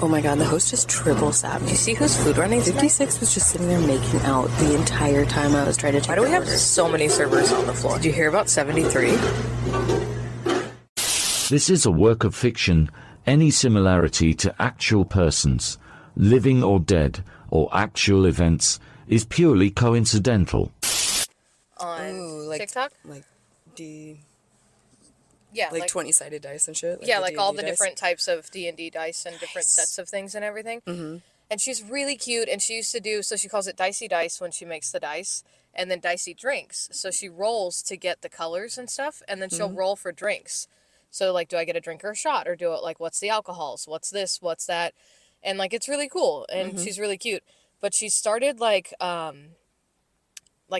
Oh my god, the host is triple sap. Do you see who's food running? 56 was just sitting there making out the entire time I was trying to take. Why do we have so many servers on the floor? Did you hear about 73? This is a work of fiction. Any similarity to actual persons, living or dead, or actual events is purely coincidental. On TikTok? Yeah, like 20-sided dice and shit? Like all the dice? Different types of D&D dice and different sets of things and everything. Mm-hmm. And she's really cute, and she used to do, so she calls it dicey dice when she makes the dice, and then dicey drinks. So she rolls to get the colors and stuff, and then she'll roll for drinks. So, like, do I get a drink or a shot? Or do it, like, what's the alcohols? What's this? What's that? And, like, it's really cool, and she's really cute. But she started, like,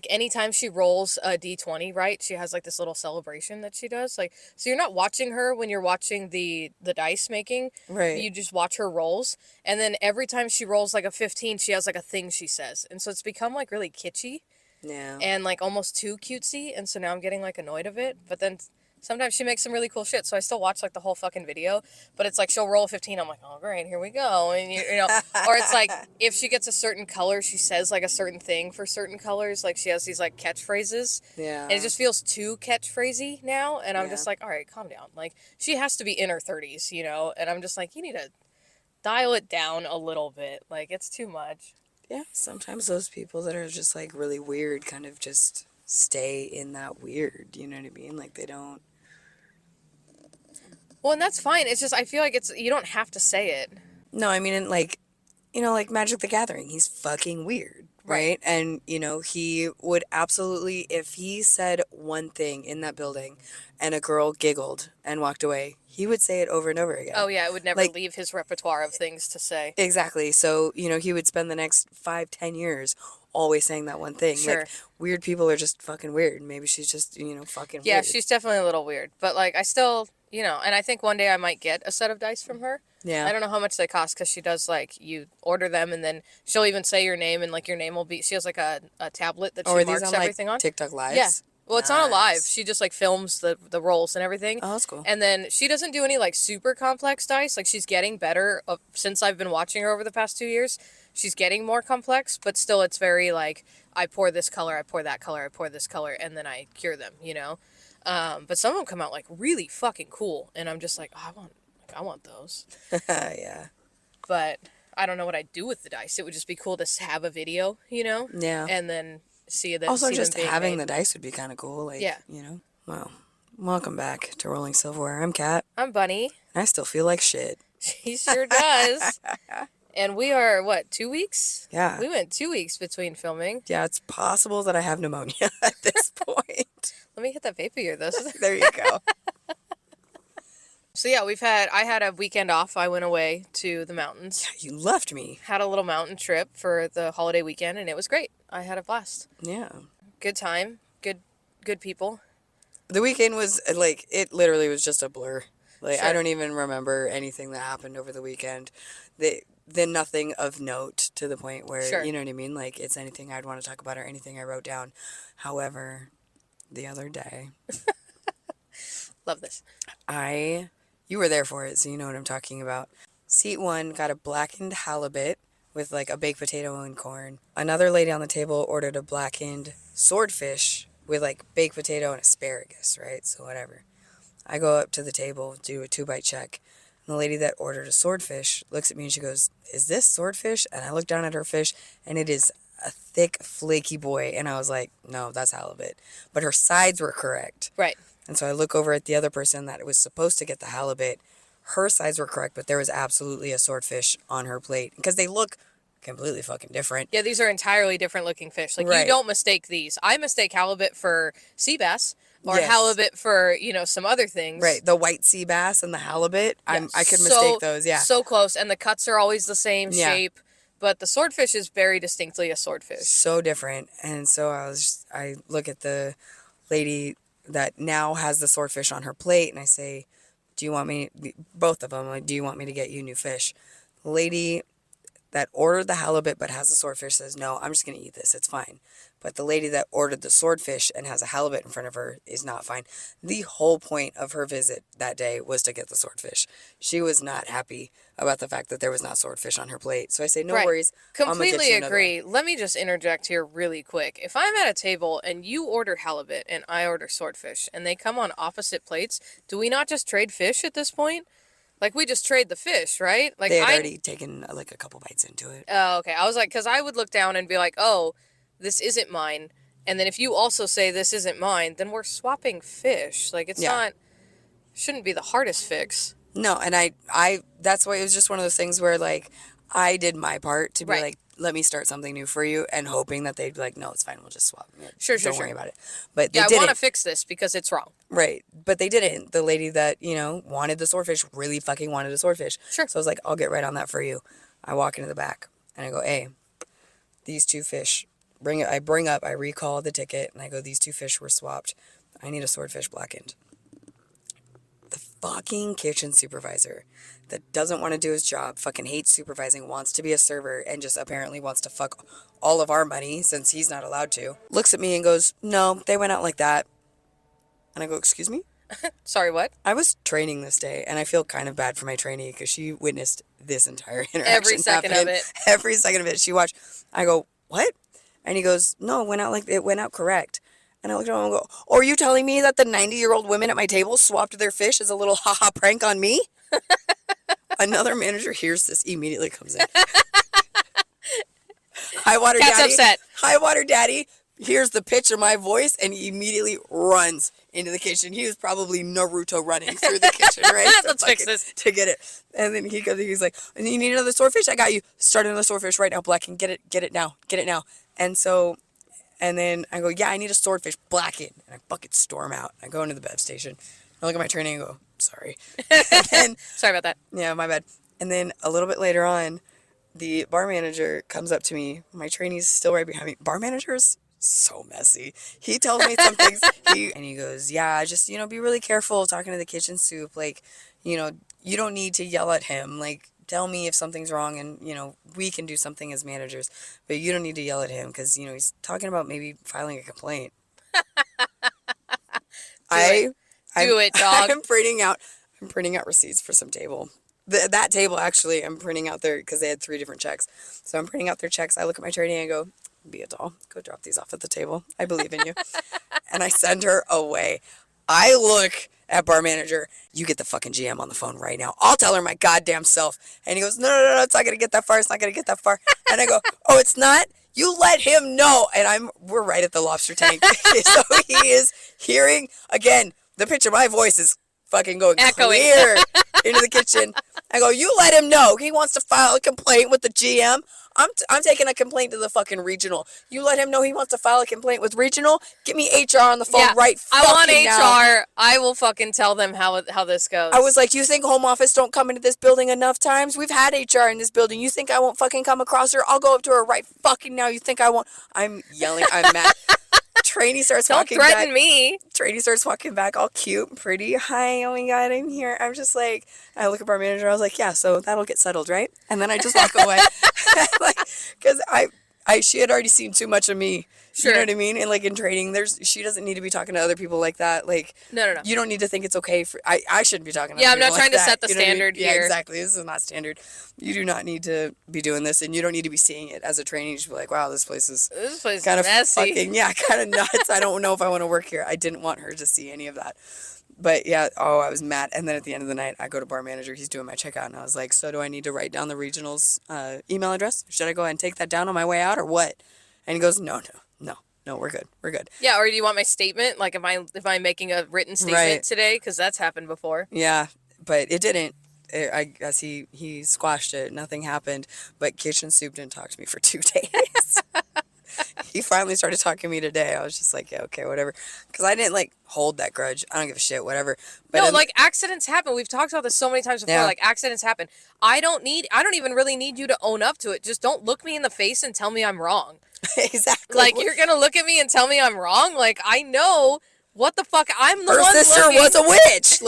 anytime she rolls a D20, right, she has, like, this little celebration that she does. Like, so you're not watching her when you're watching the dice making. Right. You just watch her rolls. And then every time she rolls, like, a 15, she has, like, a thing she says. And so it's become, like, really kitschy. Yeah. And, like, almost too cutesy. And so now I'm getting, like, annoyed of it. But then sometimes she makes some really cool shit. So I still watch, like, the whole fucking video. But it's like she'll roll a 15. I'm like, oh, great, here we go. And, you know, or it's like if she gets a certain color, she says, like, a certain thing for certain colors. Like, she has these, like, catchphrases. Yeah. And it just feels too catchphrasy now. And I'm just like, all right, calm down. Like, she has to be in her 30s, you know? And I'm just like, you need to dial it down a little bit. Like, it's too much. Yeah, sometimes those people that are just, like, really weird kind of just stay in that weird, you know what I mean? Like, they don't... Well, and that's fine. It's just, I feel like you don't have to say it. No, I mean, like, you know, like Magic the Gathering, he's fucking weird, right? And, you know, he would absolutely, if he said one thing in that building and a girl giggled and walked away, he would say it over and over again. Oh, yeah, it would never leave his repertoire of things to say. Exactly. So, you know, he would spend the next 5-10 years always saying that one thing. Sure. Like, weird people are just fucking weird. Maybe she's just, you know, fucking weird. Yeah, she's definitely a little weird. But, like, I still... You know, and I think one day I might get a set of dice from her. Yeah. I don't know how much they cost because she does, like, you order them and then she'll even say your name and, like, your name will be... She has, like, a tablet that she marks everything on. TikTok Lives? Yeah. Well, it's not a live. She just, like, films the rolls and everything. Oh, that's cool. And then she doesn't do any, like, super complex dice. Like, she's getting better since I've been watching her over the past 2 years. She's getting more complex, but still it's very, like, I pour this color, I pour that color, I pour this color, and then I cure them, you know? But some of them come out, like, really fucking cool. And I'm just like, oh, I want those. Yeah. But I don't know what I'd do with the dice. It would just be cool to have a video, you know? Yeah. And then see them. Also, see just them having made. the dice would be kind of cool. Like, yeah. You know? Well, welcome back to Rolling Silverware. I'm Kat. I'm Bunny. And I still feel like shit. She sure does. And we are, 2 weeks? Yeah. We went 2 weeks between filming. Yeah, it's possible that I have pneumonia at this point. Let me hit that vape of yours. There you go. So yeah, I had a weekend off. I went away to the mountains. Yeah, you left me. Had a little mountain trip for the holiday weekend, and it was great. I had a blast. Yeah. Good time. Good people. The weekend was, like, it literally was just a blur. Like, Sure. I don't even remember anything that happened over the weekend. Then nothing of note to the point where, Sure. You know what I mean? Like, it's anything I'd want to talk about or anything I wrote down. However, the other day... Love this. You were there for it, so you know what I'm talking about. Seat 1 got a blackened halibut with, like, a baked potato and corn. Another lady on the table ordered a blackened swordfish with, like, baked potato and asparagus, right? So whatever. I go up to the table, do a 2-bite check. And the lady that ordered a swordfish looks at me and she goes, "Is this swordfish?" And I look down at her fish, and it is a thick, flaky boy. And I was like, no, that's halibut. But her sides were correct. Right. And so I look over at the other person that was supposed to get the halibut. Her sides were correct, but there was absolutely a swordfish on her plate. Because they look completely fucking different. Yeah, these are entirely different looking fish. Like, Right. You don't mistake these. I mistake halibut for sea bass. Or Yes. halibut for, some other things. Right, the white sea bass and the halibut. Yeah, I could mistake those, yeah. So close, and the cuts are always the same shape, but the swordfish is very distinctly a swordfish. So different. And so I look at the lady that now has the swordfish on her plate, and I say, both of them, like, do you want me to get you new fish? The lady that ordered the halibut but has the swordfish says, no, I'm just going to eat this. It's fine. But the lady that ordered the swordfish and has a halibut in front of her is not fine. The whole point of her visit that day was to get the swordfish. She was not happy about the fact that there was not swordfish on her plate. So I say, no worries. Completely agree. Let me just interject here really quick. If I'm at a table and you order halibut and I order swordfish and they come on opposite plates, do we not just trade fish at this point? Like, we just trade the fish, right? Like, they had already taken like a couple bites into it. Oh, okay. I was like, because I would look down and be like, oh, this isn't mine. And then if you also say this isn't mine, then we're swapping fish. Like, it's not, shouldn't be the hardest fix. No, and I that's why it was just one of those things where, like, I did my part to be like, let me start something new for you, and hoping that they'd be like, no, it's fine, we'll just swap. Sure. Don't worry about it. But they I didn't. want to fix this because it's wrong. Right. But they didn't. The lady that, wanted the swordfish really fucking wanted a swordfish. Sure. So I was like, I'll get right on that for you. I walk into the back, and I go, hey, these two fish, I recall the ticket, and I go, these two fish were swapped. I need a swordfish blackened. The fucking kitchen supervisor that doesn't want to do his job, fucking hates supervising, wants to be a server, and just apparently wants to fuck all of our money since he's not allowed to, looks at me and goes, no, they went out like that. And I go, excuse me? Sorry, what? I was training this day, and I feel kind of bad for my trainee because she witnessed this entire interaction Every second happen. of it. Every second of it. She watched. I go, what? And he goes, no, it went out correct. And I looked at him and go, oh, are you telling me that the 90-year-old women at my table swapped their fish as a little haha prank on me? Another manager hears this, immediately comes in. High water Cat's daddy. upset. High water daddy hears the pitch of my voice and he immediately runs into the kitchen. He was probably Naruto running through the kitchen, right? Let's fix this. To get it. And then he goes, he's like, and you need another swordfish? I got you. Start another swordfish right now, Black, and get it now. And then I go, yeah, I need a swordfish blackened. And I fucking storm out. I go into the bev station. I look at my trainee and go, sorry. And then, Sorry about that. yeah, my bad. And then a little bit later on, the bar manager comes up to me. My trainee's still right behind me. Bar manager's so messy. He tells me some things. And he goes, yeah, just, be really careful talking to the kitchen soup. Like, you don't need to yell at him. Like, tell me if something's wrong and, we can do something as managers. But you don't need to yell at him because, he's talking about maybe filing a complaint. Do it, dog. I'm printing out receipts for some table. That table, actually, I'm printing out because they had 3 different checks. So I'm printing out their checks. I look at my trainee and go, be a doll. Go drop these off at the table. I believe in you. And I send her away. I look at bar manager. You get the fucking GM on the phone right now. I'll tell her my goddamn self. And he goes, no, it's not going to get that far. It's not going to get that far. And I go, oh, it's not? You let him know. And we're right at the lobster tank. So he is hearing, again, the pitch of my voice is fucking going clear into the kitchen. I go, you let him know. He wants to file a complaint with the GM. I'm taking a complaint to the fucking regional. You let him know he wants to file a complaint with regional. Get me HR on the phone right fucking now. I want HR. I will fucking tell them how this goes. I was like, you think home office don't come into this building enough times? We've had HR in this building. You think I won't fucking come across her? I'll go up to her right fucking now. You think I won't? I'm yelling. I'm mad. Trainee starts walking back. Don't threaten me. Trainee starts walking back all cute and pretty. Hi, oh my God, I'm here. I'm just like, I look at our manager. I was like, yeah, so that'll get settled, right? And then I just walk away. Because she had already seen too much of me. Sure. You know what I mean? And like in training, she doesn't need to be talking to other people like that. Like, no. You don't need to think it's okay I shouldn't be talking to other people. Yeah, I'm not trying like to set the standard here. here. Yeah, exactly. This is not standard. You do not need to be doing this, and you don't need to be seeing it as a trainee. You should be like, wow, this place is kind of messy. Kind of nuts. I don't know if I want to work here. I didn't want her to see any of that. But yeah, I was mad. And then at the end of the night, I go to bar manager. He's doing my checkout. And I was like, so do I need to write down the regional's email address? Should I go ahead and take that down on my way out or what? And he goes, no, we're good. He Yeah, or do you want my statement? Like, if I'm making a written statement today? Because that's happened before. Yeah, but it didn't. I guess he squashed it. Nothing happened. But kitchen soup didn't talk to me for 2 days. He finally started talking to me today. I was just like, yeah, okay, whatever. Because I didn't, hold that grudge. I don't give a shit, whatever. But accidents happen. We've talked about this so many times before. Yeah. Accidents happen. I don't even really need you to own up to it. Just don't look me in the face and tell me I'm wrong. Exactly. You're going to look at me and tell me I'm wrong? I know what the fuck. I'm the one Her sister was a witch.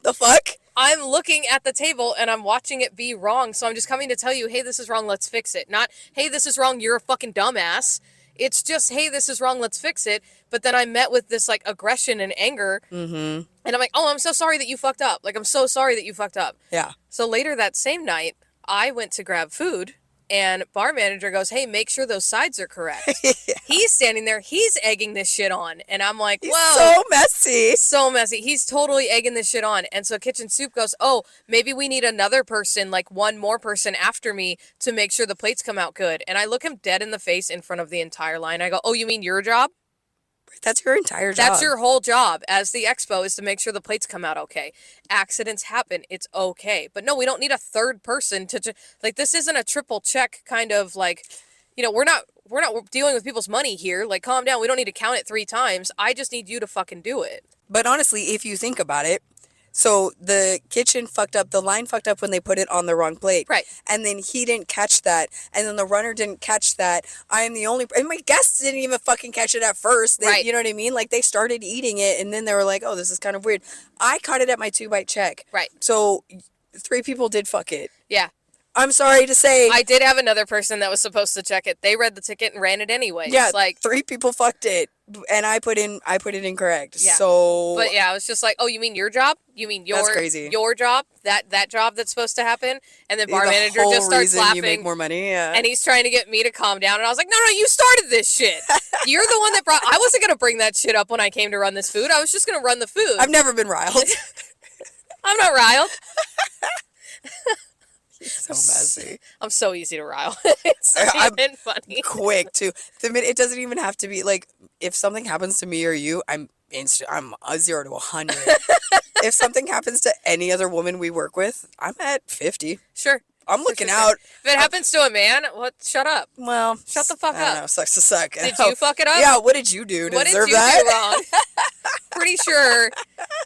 The fuck? I'm looking at the table and I'm watching it be wrong. So I'm just coming to tell you, hey, this is wrong. Let's fix it. Not, hey, this is wrong. You're a fucking dumbass. It's just, hey, this is wrong. Let's fix it. But then I met with this like aggression and anger. Mm-hmm. And I'm like, oh, I'm so sorry that you fucked up. Like, I'm so sorry that you fucked up. Yeah. So later that same night, I went to grab food. And bar manager goes, hey, make sure those sides are correct. Yeah. He's standing there. He's egging this shit on. And I'm like, whoa. So messy. So messy. He's totally egging this shit on. And so Kitchen Soup goes, oh, maybe we need another person, like one more person after me to make sure the plates come out good. And I look him dead in the face in front of the entire line. I go, oh, you mean your job? That's your entire job. That's your whole job as the expo, is to make sure the plates come out okay. Accidents happen. It's okay. But no, we don't need a third person to like, this isn't a triple check kind of like, you know, we're not dealing with people's money here. Like, calm down. We don't need to count it 3 times. I just need you to fucking do it. But honestly, if you think about it, so the kitchen fucked up, the line fucked up when they put it on the wrong plate. Right. And then he didn't catch that. And then the runner didn't catch that. I am the only, and my guests didn't even fucking catch it at first. They, right. You know what I mean? Like, they started eating it and then they were like, oh, this is kind of weird. I caught it at my 2-bite check. Right. So 3 people did fuck it. Yeah. I'm sorry to say. I did have another person that was supposed to check it. They read the ticket and ran it anyway. Yeah, like 3 people fucked it, and I put it incorrect. Yeah. So, but yeah, I was just like, oh, you mean your job? You mean that's crazy. Your job? That job that's supposed to happen? And then bar manager whole just starts reason laughing. You make more money. Yeah. And he's trying to get me to calm down, and I was like, no, you started this shit. You're the one that brought. I wasn't gonna bring that shit up when I came to run this food. I was just gonna run the food. I've never been riled. I'm not riled. So messy. I'm so easy to rile. It's not even funny. Quick too. The minute it doesn't even have to be like, if something happens to me or you, I'm a 0 to 100. If something happens to any other woman we work with, I'm at 50. Sure. I'm looking out. If it happens to a man, what? Shut up. Well, shut the fuck I don't up. know, sucks to suck. Did you fuck it up? Yeah. What did you do to deserve that? What did you do wrong? Pretty sure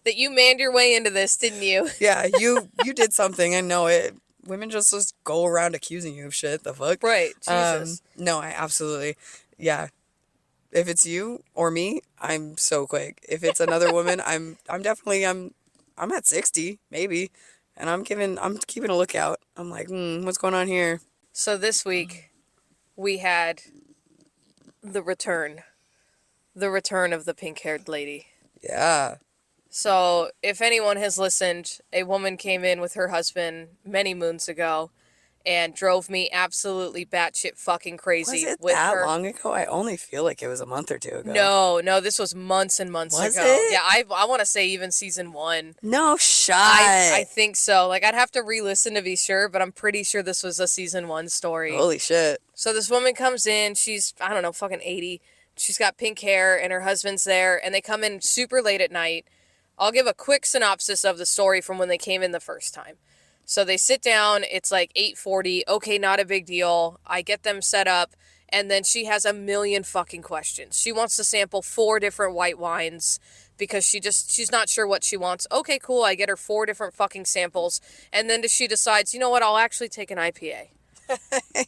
that you manned your way into this, didn't you? Yeah. You did something. I know it. Women just go around accusing you of shit. The fuck? Right. Jesus. No, I absolutely. Yeah. If it's you or me, I'm so quick. If it's another woman, I'm definitely I'm at 60 maybe, and I'm keeping a lookout. I'm like, what's going on here? So this week, we had the return of the pink-haired lady. Yeah. So, if anyone has listened, a woman came in with her husband many moons ago and drove me absolutely batshit fucking crazy. Was it with that her. long ago? I only feel like it was a month or 2 ago. No, this was months and months was ago. It? Yeah, I want to say even season 1. No shot. I think so. Like, I'd have to re-listen to be sure, but I'm pretty sure this was a season 1 story. Holy shit. So this woman comes in, she's, I don't know, fucking 80. She's got pink hair and her husband's there, and they come in super late at night. I'll give a quick synopsis of the story from when they came in the first time. So they sit down, it's like 8:40, okay, not a big deal. I get them set up, and then she has a million fucking questions. She wants to sample 4 different white wines because she's not sure what she wants. Okay, cool, I get her 4 different fucking samples, and then she decides, you know what, I'll actually take an IPA.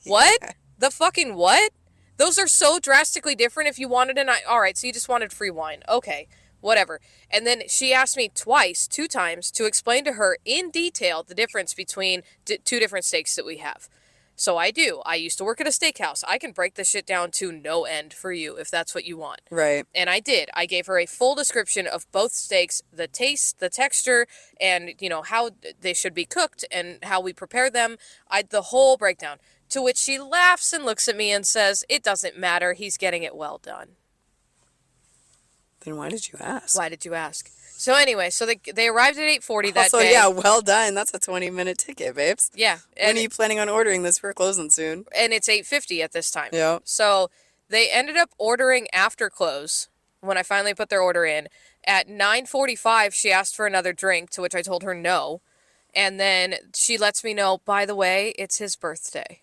What? The fucking what? Those are so drastically different. If you wanted all right, so you just wanted free wine. Okay. Whatever. And then she asked me 2 times, to explain to her in detail the difference between 2 different steaks that we have. So I do. I used to work at a steakhouse. I can break this shit down to no end for you if that's what you want. Right. And I did. I gave her a full description of both steaks, the taste, the texture, and, how they should be cooked and how we prepare them. The whole breakdown. To which she laughs and looks at me and says, it doesn't matter. He's getting it well done. Then why did you ask? Why did you ask? So anyway, so they arrived at 8:40 that also, day. yeah, well done. That's a 20-minute ticket, babes. Yeah. When are you planning on ordering this? We're closing soon. And it's 8:50 at this time. Yeah. So they ended up ordering after close when I finally put their order in. At 9:45, she asked for another drink, to which I told her no. And then she lets me know, by the way, it's his birthday.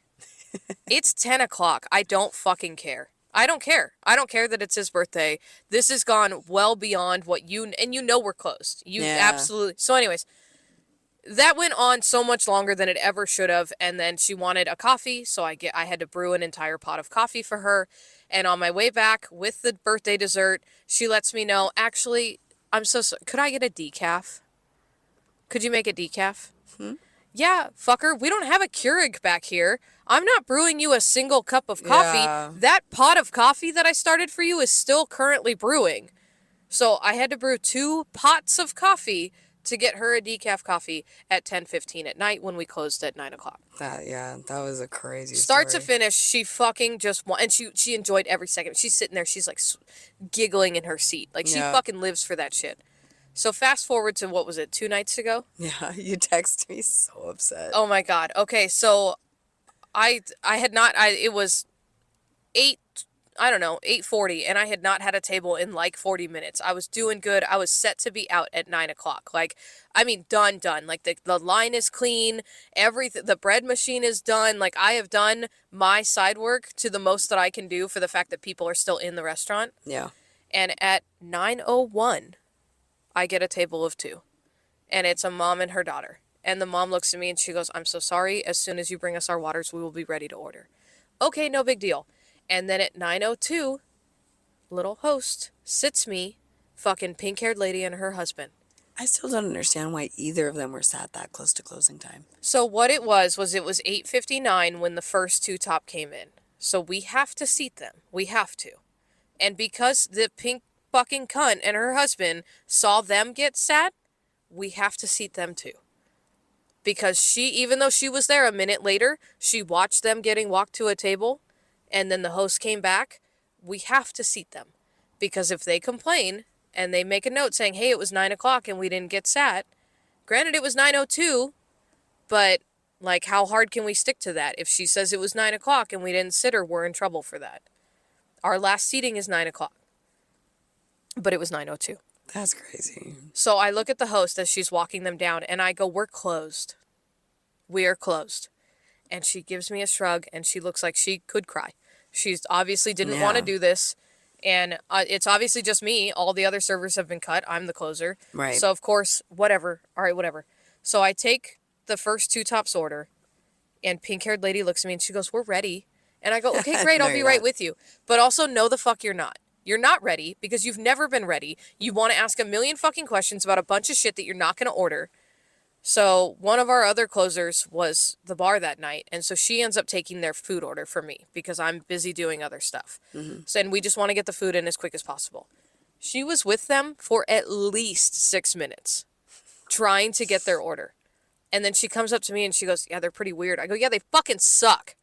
It's 10 o'clock. I don't fucking care. I don't care. I don't care that it's his birthday. This has gone well beyond what and we're closed. Absolutely. So anyways, that went on so much longer than it ever should have. And then she wanted a coffee. So I had to brew an entire pot of coffee for her. And on my way back with the birthday dessert, she lets me know, actually, I'm so sorry. Could I get a decaf? Could you make it decaf? Yeah, fucker, we don't have a Keurig back here. I'm not brewing you a single cup of coffee. Yeah. That pot of coffee that I started for you is still currently brewing. So I had to brew 2 pots of coffee to get her a decaf coffee at 10:15 at night when we closed at 9 o'clock. That was a crazy Start story. to finish, she fucking just and she enjoyed every second. She's sitting there, she's like giggling in her seat. Like, she fucking lives for that shit. So fast forward to, what was it, 2 nights ago? Yeah, you text me so upset. Oh my God. Okay, so I had not, it was 8:40, and I had not had a table in like 40 minutes. I was doing good. I was set to be out at 9 o'clock. Like, I mean, done. Like, the line is clean. Everything, the bread machine is done. Like, I have done my side work to the most that I can do for the fact that people are still in the restaurant. Yeah. And at 9:01, I get a table of 2. And it's a mom and her daughter. And the mom looks at me and she goes, "I'm so sorry. As soon as you bring us our waters, we will be ready to order." Okay, no big deal. And then at 9:02, little host sits me, fucking pink-haired lady and her husband. I still don't understand why either of them were sat that close to closing time. So what it was 8:59 when the first 2 top came in. So we have to seat them. We have to. And because the pink fucking cunt and her husband saw them get sat, we have to seat them too. Because she, even though she was there a minute later, she watched them getting walked to a table, and then the host came back. We have to seat them. Because if they complain and they make a note saying, "Hey, it was 9 o'clock and we didn't get sat," granted it was 9:02, but like, how hard can we stick to that? If she says it was 9 o'clock and we didn't sit her, we're in trouble for that. Our last seating is 9 o'clock. But it was 9:02. That's crazy. So I look at the host as she's walking them down, and I go, "We're closed. We are closed." And she gives me a shrug, and she looks like she could cry. She's obviously didn't want to do this, and it's obviously just me. All the other servers have been cut. I'm the closer. Right. So, of course, whatever. All right, whatever. So I take the first 2 tops order, and pink-haired lady looks at me, and she goes, "We're ready." And I go, "Okay, great. No, I'll be you're right not. with you. But also, no the fuck you're not. You're not ready because you've never been ready. You want to ask a million fucking questions about a bunch of shit that you're not going to order." So one of our other closers was the bar that night, and so she ends up taking their food order for me because I'm busy doing other stuff. So, and we just want to get the food in as quick as possible. She was with them for at least 6 minutes trying to get their order. And then she comes up to me and she goes, "Yeah, they're pretty weird." I go, "Yeah, they fucking suck.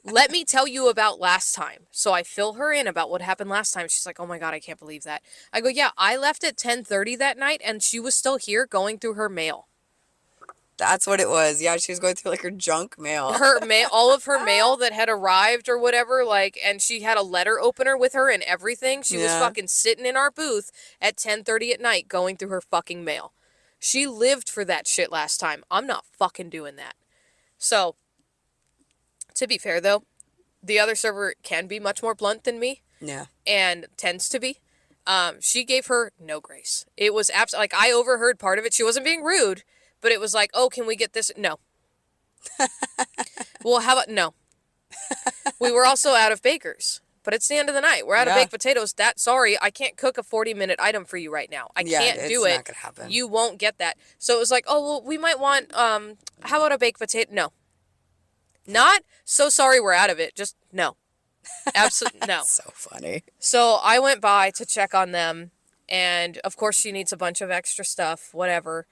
Let me tell you about last time." So I fill her in about what happened last time. She's like, "Oh my God, I can't believe that." I go, "Yeah, I left at 10:30 that night and she was still here going through her mail." That's what it was. Yeah, she was going through like her junk mail. Her mail, all of her mail that had arrived or whatever, like, and she had a letter opener with her and everything. She was fucking sitting in our booth at 10:30 at night going through her fucking mail. She lived for that shit last time. I'm not fucking doing that. So, to be fair though, the other server can be much more blunt than me. Yeah. And tends to be. She gave her no grace. It was absolutely, like, I overheard part of it. She wasn't being rude, but it was like, "Oh, can we get this?" No. Well, how about no? We were also out of bakers, but it's the end of the night. We're out of baked potatoes. Sorry, I can't cook a 40-minute item for you right now. I can't do it. It's not gonna happen. You won't get that. So it was like, "Oh, well, we might want, how about a baked potato?" No. Not, "So sorry, we're out of it." Just no. Absolutely no. So funny. So I went by to check on them, and of course she needs a bunch of extra stuff, whatever.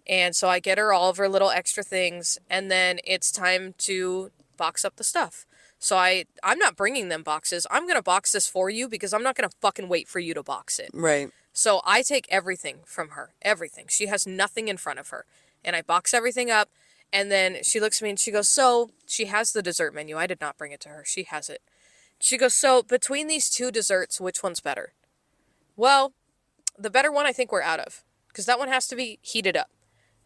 And so I get her all of her little extra things, and then it's time to box up the stuff. So I'm not bringing them boxes. I'm going to box this for you because I'm not going to fucking wait for you to box it. Right. So I take everything from her, everything. She has nothing in front of her. And I box everything up, and then she looks at me and she goes, "So," she has the dessert menu. I did not bring it to her. She has it. She goes, "So between these 2 desserts, which one's better?" Well, the better one I think we're out of, because that one has to be heated up.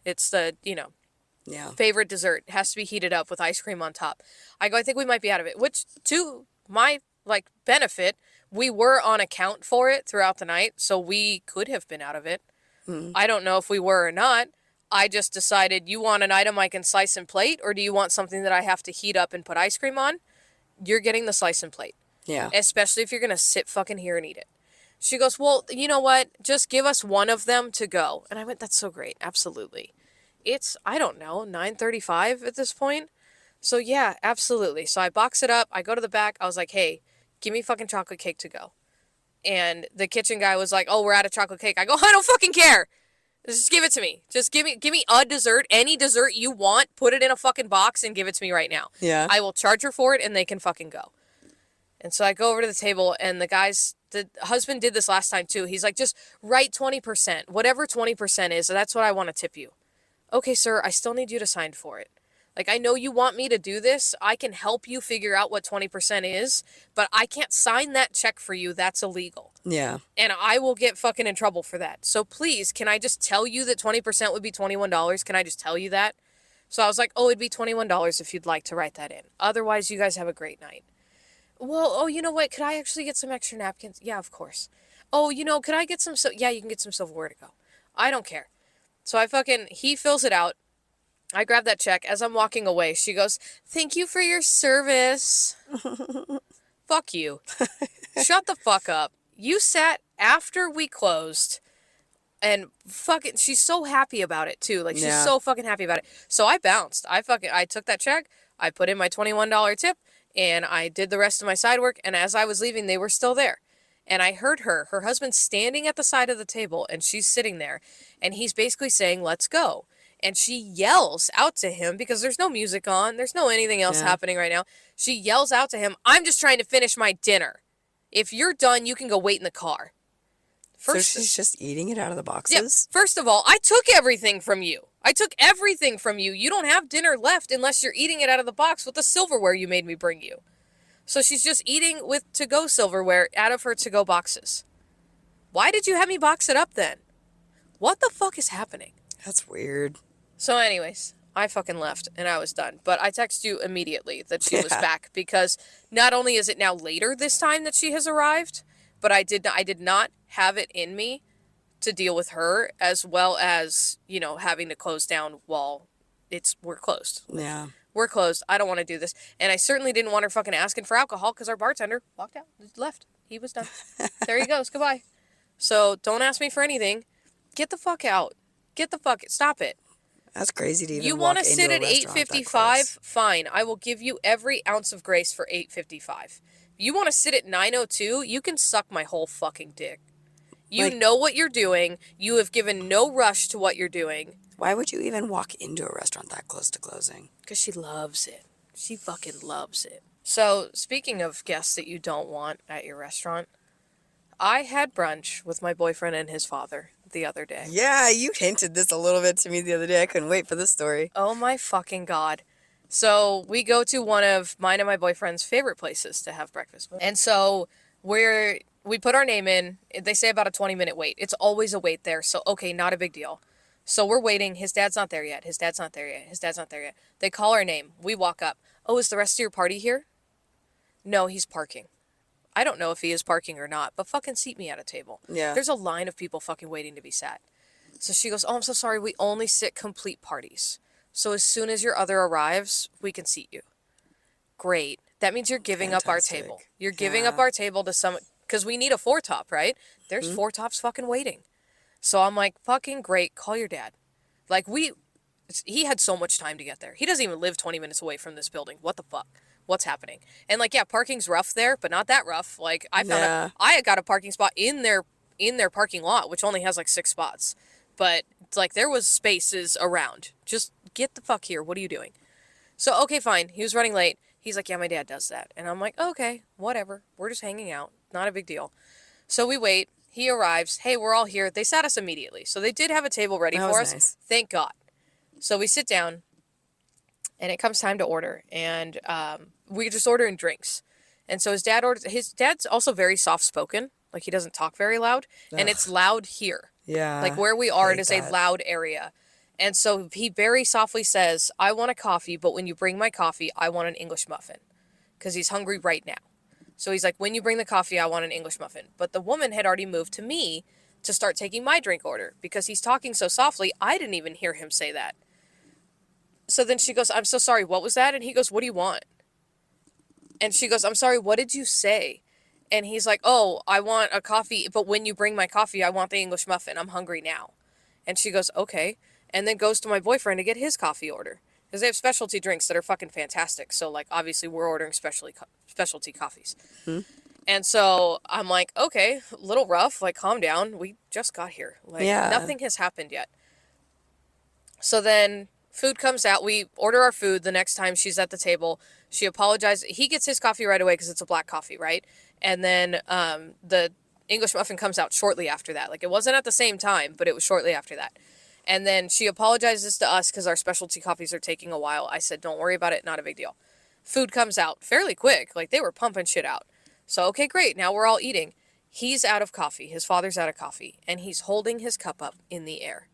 It's the, favorite dessert. It has to be heated up with ice cream on top. I go, "I think we might be out of it," which, to my, benefit, we were on account for it throughout the night, so we could have been out of it. I don't know if we were or not. I just decided, you want an item I can slice and plate, or do you want something that I have to heat up and put ice cream on? You're getting the slice and plate. Yeah. Especially if you're going to sit fucking here and eat it. She goes, well, you know what? Just give us one of them to go. And I went, that's so great. Absolutely. It's, I don't know, 9:35 at this point. So yeah, absolutely. So I box it up. I go to the back. I was like, hey, give me fucking chocolate cake to go. And the kitchen guy was like, oh, we're out of chocolate cake. I go, I don't fucking care. Just give it to me. Just give me a dessert, any dessert you want. Put it in a fucking box and give it to me right now. Yeah. I will charge her for it and they can fucking go. And so I go over to the table and the husband did this last time too. He's like, just write 20%. Whatever 20% is, that's what I want to tip you. Okay, sir, I still need you to sign for it. Like, I know you want me to do this. I can help you figure out what 20% is, but I can't sign that check for you. That's illegal. Yeah. And I will get fucking in trouble for that. So please, can I just tell you that 20% would be $21? Can I just tell you that? So I was like, oh, it'd be $21 if you'd like to write that in. Otherwise, you guys have a great night. Well, oh, you know what? Could I actually get some extra napkins? Yeah, of course. Oh, could I get some, yeah, you can get some silverware to go. I don't care. So he fills it out. I grab that check. As I'm walking away, she goes, thank you for your service. Fuck you. Shut the fuck up. You sat after we closed and fucking, she's so happy about it too. Like, she's so fucking happy about it. So I bounced. I took that check. I put in my $21 tip and I did the rest of my side work. And as I was leaving, they were still there. And I heard her husband standing at the side of the table and she's sitting there and he's basically saying, let's go. And she yells out to him because there's no music on. There's no anything else happening right now. She yells out to him, I'm just trying to finish my dinner. If you're done, you can go wait in the car. So she's just eating it out of the boxes? Yeah, first of all, I took everything from you. You don't have dinner left unless you're eating it out of the box with the silverware you made me bring you. So she's just eating with to-go silverware out of her to-go boxes. Why did you have me box it up then? What the fuck is happening? That's weird. So anyways, I fucking left and I was done. But I texted you immediately that she was back because not only is it now later this time that she has arrived, but I did not have it in me to deal with her as well as, having to close down while we're closed. Yeah. We're closed. I don't want to do this. And I certainly didn't want her fucking asking for alcohol because our bartender walked out, left. He was done. There he goes. Goodbye. So don't ask me for anything. Get the fuck out. Stop it. That's crazy to even You want to sit at 8:55? Fine. I will give you every ounce of grace for 8:55. You want to sit at 9:02? You can suck my whole fucking dick. You know what you're doing. You have given no rush to what you're doing. Why would you even walk into a restaurant that close to closing? Because she loves it. She fucking loves it. So, speaking of guests that you don't want at your restaurant, I had brunch with my boyfriend and his father the other day. Yeah, you hinted this a little bit to me the other day. I couldn't wait for this story. Oh my fucking God. So we go to one of mine and my boyfriend's favorite places to have breakfast. And so we put our name in. They say about a 20-minute wait. It's always a wait there. So, okay, not a big deal. So we're waiting. His dad's not there yet. They call our name. We walk up. Oh, is the rest of your party here? No, he's parking. I don't know if he is parking or not, but fucking seat me at a table. Yeah. There's a line of people fucking waiting to be sat. So she goes, oh, I'm so sorry. We only sit complete parties. So as soon as your other arrives, we can seat you. Great. That means you're giving up our table. You're giving up our table to some, because we need a 4-top, right? There's 4-tops fucking waiting. So I'm like, fucking great. Call your dad. Like he had so much time to get there. He doesn't even live 20 minutes away from this building. What the fuck? What's happening? And like, yeah, parking's rough there, but not that rough. Like I got a parking spot in their parking lot, which only has like 6 spots. But it's like there was spaces around. Just get the fuck here. What are you doing? So, okay, fine. He was running late. He's like, yeah, my dad does that. And I'm like, okay, whatever. We're just hanging out. Not a big deal. So we wait. He arrives. Hey, we're all here. They sat us immediately. So they did have a table ready for us. Nice. Thank God. So we sit down and it comes time to order. And we just ordering drinks. And so his dad's also very soft-spoken. Like he doesn't talk very loud. Ugh. And it's loud here. Yeah. Like where we are, it is a loud area. And so he very softly says, I want a coffee, but when you bring my coffee, I want an English muffin. Because he's hungry right now. So he's like, when you bring the coffee, I want an English muffin. But the woman had already moved to me to start taking my drink order. Because he's talking so softly, I didn't even hear him say that. So then she goes, I'm so sorry, what was that? And he goes, what do you want? And she goes, I'm sorry, what did you say? And he's like, oh, I want a coffee, but when you bring my coffee, I want the English muffin. I'm hungry now. And she goes, okay. And then goes to my boyfriend to get his coffee order. Because they have specialty drinks that are fucking fantastic. So, like, obviously we're ordering specialty coffees. Hmm. And so I'm like, okay, a little rough. Like, calm down. We just got here. Like, Yeah. nothing has happened yet. So then food comes out. We order our food. The next time she's at the table, she apologizes. He gets his coffee right away because it's a black coffee, right? And then the English muffin comes out shortly after that. Like, it wasn't at the same time, but it was shortly after that. And then she apologizes to us because our specialty coffees are taking a while. I said, don't worry about it. Not a big deal. Food comes out fairly quick. Like, they were pumping shit out. So, okay, great. Now we're all eating. He's out of coffee. His father's out of coffee. And he's holding his cup up in the air.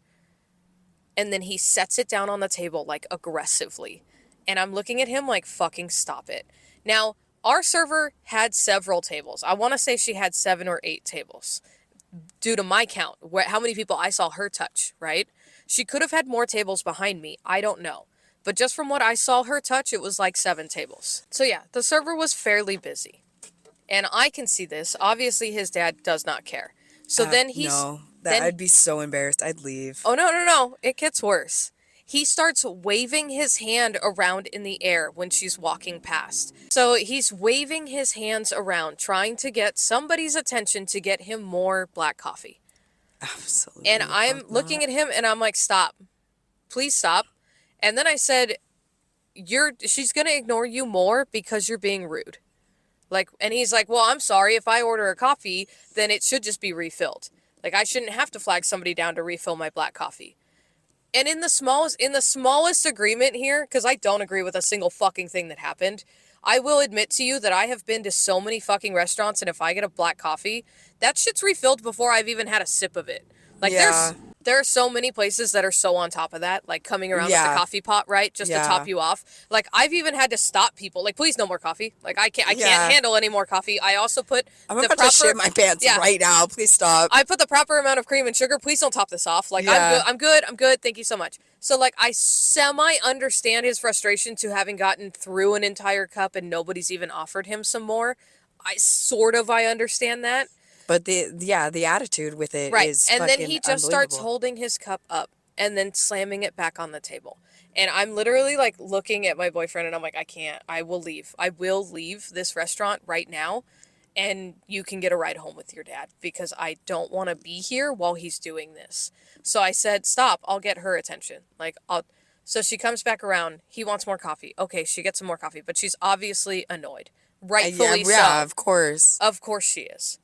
And then he sets it down on the table, like, aggressively. And I'm looking at him like, fucking stop it. Now, our server had several tables. I want to say she had 7 or 8 tables. Due to my count, how many people I saw her touch, right? She could have had more tables behind me. I don't know. But just from what I saw her touch, it was like 7 tables. So yeah, the server was fairly busy. And I can see this. Obviously, his dad does not care. So then he's... No, I'd be so embarrassed. I'd leave. Oh, no. It gets worse. He starts waving his hand around in the air when she's walking past. So he's waving his hands around, trying to get somebody's attention to get him more black coffee. Absolutely. And I'm looking at him and I'm like, stop. Please stop. And then I said, she's going to ignore you more because you're being rude. Like, and he's like, well, I'm sorry. If I order a coffee, then it should just be refilled. Like, I shouldn't have to flag somebody down to refill my black coffee. And in the smallest agreement here, because I don't agree with a single fucking thing that happened, I will admit to you that I have been to so many fucking restaurants, and if I get a black coffee, that shit's refilled before I've even had a sip of it. Like, Yeah. there are so many places that are so on top of that, like coming around with the coffee pot, right, just to top you off. Like, I've even had to stop people, like, please no more coffee. Like, I can't handle any more coffee. I also put I'm about to shit my pants right now. Please stop. I put the proper amount of cream and sugar. Please don't top this off. Like, I'm good. Thank you so much. So, like, I semi-understand his frustration to having gotten through an entire cup and nobody's even offered him some more. I understand that. But the attitude with it is and then he just starts unbelievable. holding his cup up and then slamming it back on the table. And I'm literally, like, looking at my boyfriend and I'm like, I can't. I will leave. I will leave this restaurant right now. And you can get a ride home with your dad because I don't want to be here while he's doing this. So I said, stop, I'll get her attention. So she comes back around. He wants more coffee. Okay, she gets some more coffee, but she's obviously annoyed. Rightfully so. Yeah, of course. Of course she is.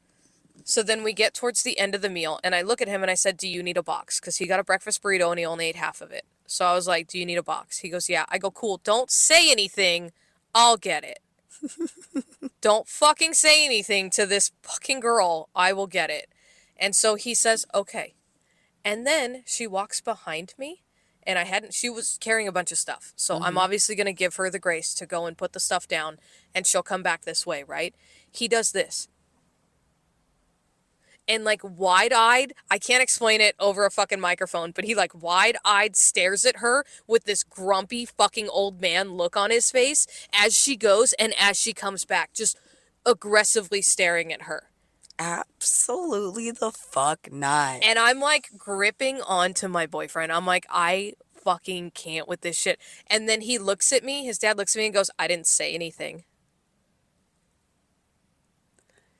So then we get towards the end of the meal and I look at him and I said, do you need a box? Because he got a breakfast burrito and he only ate half of it. So I was like, do you need a box? He goes, yeah. I go, cool. Don't say anything. I'll get it. Don't fucking say anything to this fucking girl. I will get it. And so he says, okay. And then she walks behind me and she was carrying a bunch of stuff. So I'm obviously going to give her the grace to go and put the stuff down and she'll come back this way, right? He does this. And, like, wide-eyed, I can't explain it over a fucking microphone, but he, like, wide-eyed stares at her with this grumpy fucking old man look on his face as she goes and as she comes back, just aggressively staring at her. Absolutely the fuck not. And I'm, like, gripping onto my boyfriend. I'm like, I fucking can't with this shit. And then he looks at me, his dad looks at me and goes, I didn't say anything.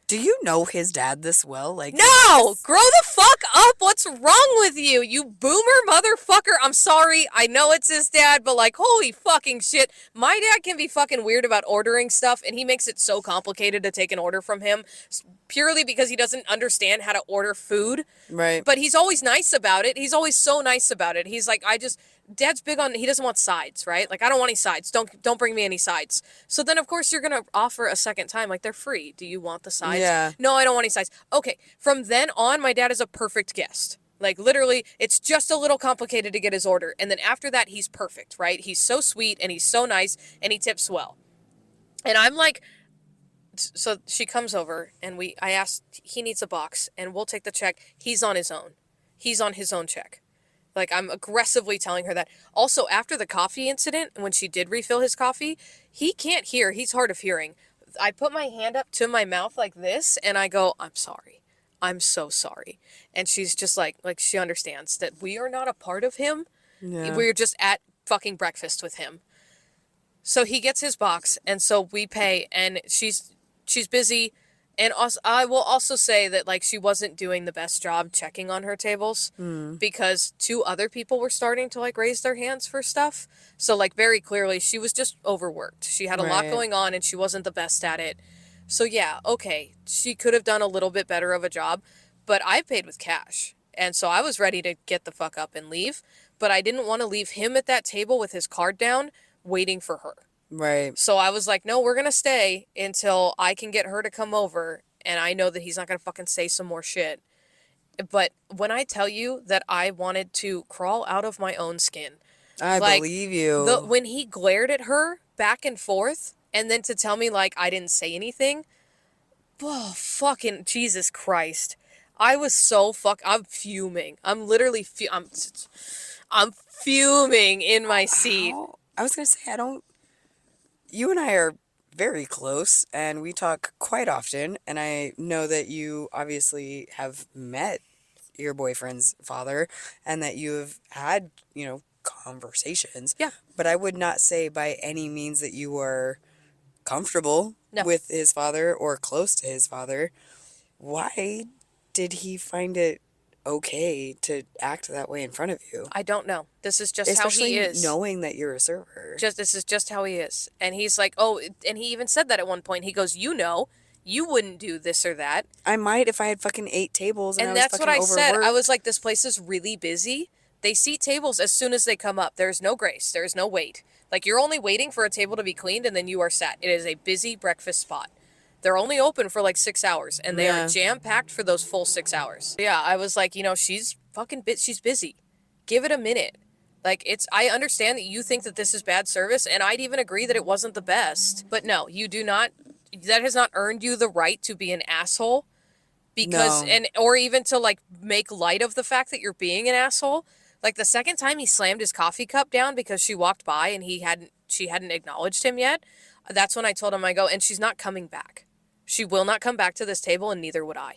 Do you know his dad this well? Like, no! Grow the fuck up! What's wrong with you? You boomer motherfucker! I'm sorry, I know it's his dad, but, like, holy fucking shit. My dad can be fucking weird about ordering stuff, and he makes it so complicated to take an order from him, purely because he doesn't understand how to order food. Right. But he's always nice about it. He's always so nice about it. He's like, Dad's big on, he doesn't want sides, right? Like, I don't want any sides. Don't bring me any sides. So then, of course, you're going to offer a second time. Like, they're free. Do you want the sides? Yeah. No, I don't want any sides. Okay. From then on, my dad is a perfect guest. Like, literally, it's just a little complicated to get his order. And then after that, he's perfect, right? He's so sweet, and he's so nice, and he tips well. And I'm like, so she comes over, and I asked, he needs a box, and we'll take the check. He's on his own. He's on his own check. Like, I'm aggressively telling her that. Also, after the coffee incident, when she did refill his coffee, he can't hear. He's hard of hearing. I put my hand up to my mouth like this, and I go, I'm sorry. I'm so sorry. And she's just like she understands that we are not a part of him. Yeah. We're just at fucking breakfast with him. So he gets his box, and so we pay, and she's busy. And also, I will also say that, like, she wasn't doing the best job checking on her tables because 2 other people were starting to, like, raise their hands for stuff. So, like, very clearly, she was just overworked. She had a lot going on, and she wasn't the best at it. So, yeah, okay, she could have done a little bit better of a job, but I paid with cash. And so I was ready to get the fuck up and leave, but I didn't want to leave him at that table with his card down waiting for her. Right. So I was like, no, we're going to stay until I can get her to come over, and I know that he's not going to fucking say some more shit. But when I tell you that I wanted to crawl out of my own skin. I believe you. When he glared at her back and forth, and then to tell me, like, I didn't say anything. Oh, fucking Jesus Christ. I was so I'm fuming. I'm literally I'm fuming in my seat. I was going to say, you and I are very close, and we talk quite often, and I know that you obviously have met your boyfriend's father, and that you have had, conversations. Yeah. But I would not say by any means that you were comfortable with his father or close to his father. Why did he find it okay to act that way in front of you? I don't know. This is just Especially how he is. Knowing that you're a server. This is just how he is. And he's like, oh, and he even said that at one point. He goes, you wouldn't do this or that. I might if I had fucking 8 tables and I was that's what I fucking said. overworked. I was like, this place is really busy. They seat tables as soon as they come up. There's no grace. There's no wait. Like, you're only waiting for a table to be cleaned and then you are sat. It is a busy breakfast spot. They're only open for like 6 hours, and they are jam-packed for those full 6 hours. Yeah, I was like, she's she's busy. Give it a minute. Like, I understand that you think that this is bad service, and I'd even agree that it wasn't the best. But no, you do not, that has not earned you the right to be an asshole. Because, or even to, like, make light of the fact that you're being an asshole. Like, the second time he slammed his coffee cup down because she walked by and she hadn't acknowledged him yet, that's when I told him, and she's not coming back. She will not come back to this table, and neither would I.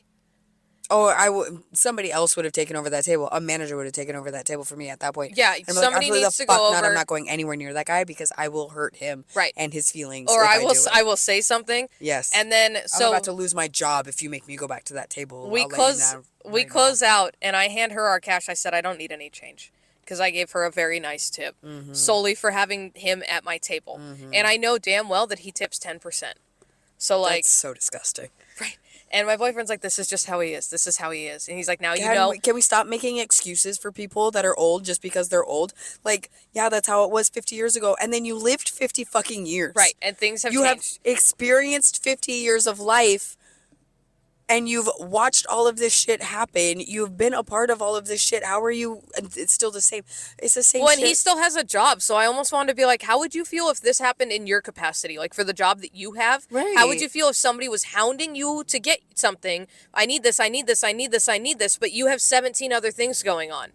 Oh, somebody else would have taken over that table. A manager would have taken over that table for me at that point. Yeah, somebody needs to go over. I'm not going anywhere near that guy because I will hurt him and his feelings. Or I will say something. Yes. And then I'm about to lose my job if you make me go back to that table. We close out, and I hand her our cash. I said I don't need any change because I gave her a very nice tip solely for having him at my table, and I know damn well that he tips 10%. So, like... That's so disgusting. Right. And my boyfriend's like, this is just how he is. This is how he is. And he's like, now you know... Can we stop making excuses for people that are old just because they're old? Like, yeah, that's how it was 50 years ago. And then you lived 50 fucking years. Right. And things have changed. You have experienced 50 years of life, and you've watched all of this shit happen. You've been a part of all of this shit. How are you? It's still the same. It's the same shit. Well, and he still has a job. So I almost wanted to be like, how would you feel if this happened in your capacity? Like, for the job that you have? Right. How would you feel if somebody was hounding you to get something? I need this, I need this, I need this, I need this. But you have 17 other things going on.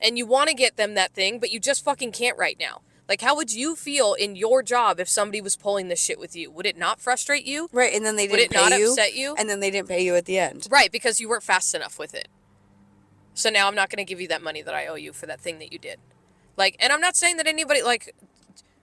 And you want to get them that thing, but you just fucking can't right now. Like, how would you feel in your job if somebody was pulling this shit with you? Would it not frustrate you? Right, and then they didn't pay you. Would it not upset you? And then they didn't pay you at the end. Right, because you weren't fast enough with it. So now I'm not going to give you that money that I owe you for that thing that you did. Like, and I'm not saying that anybody, like,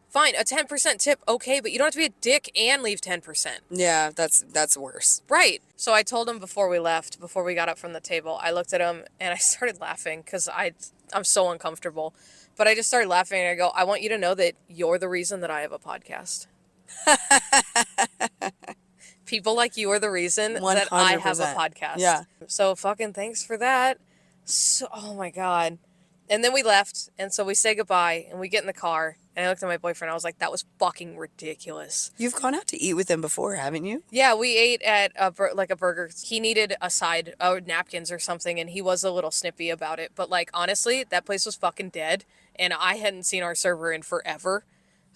fine, a 10% tip, okay, but you don't have to be a dick and leave 10%. Yeah, that's worse. Right. So I told him before we left, before we got up from the table, I looked at him and I started laughing because I'm so uncomfortable. But I just started laughing and I go, I want you to know that you're the reason that I have a podcast. People like you are the reason 100%. That I have a podcast. Yeah. So fucking thanks for that. So, oh my God. And then we left. And so we say goodbye and we get in the car. And I looked at my boyfriend. I was like, that was fucking ridiculous. You've gone out to eat with him before, haven't you? Yeah, we ate at a burger. He needed a side, napkins or something. And he was a little snippy about it. But like, honestly, that place was fucking dead. And I hadn't seen our server in forever.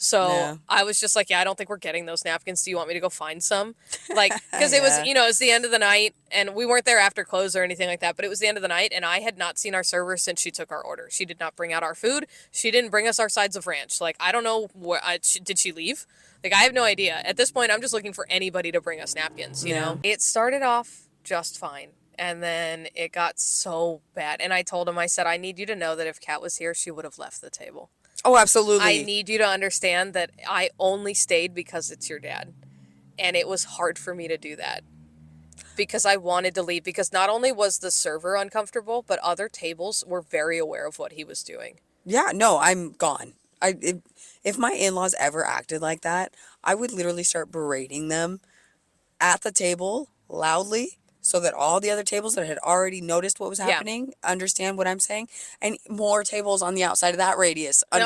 So Yeah. I was just like, yeah, I don't think we're getting those napkins. Do you want me to go find some? Like, because it was, Yeah. you know, it was the end of the night, and we weren't there after close or anything like that, but it was the end of the night, and I had not seen our server since she took our order. She did not bring out our food. She didn't bring us our sides of ranch. Like, I don't know, did she leave? Like, I have no idea. At this point, I'm just looking for anybody to bring us napkins, you know? It started off just fine. And then it got so bad. And I told him, I said, I need you to know that if Kat was here, she would have left the table. Oh, absolutely. I need you to understand that I only stayed because it's your dad. And it was hard for me to do that. Because I wanted to leave. Because not only was the server uncomfortable, but other tables were very aware of what he was doing. Yeah, no, I'm gone. If my in-laws ever acted like that, I would literally start berating them at the table loudly so that all the other tables that had already noticed what was happening understand what I'm saying. And more tables on the outside of that radius are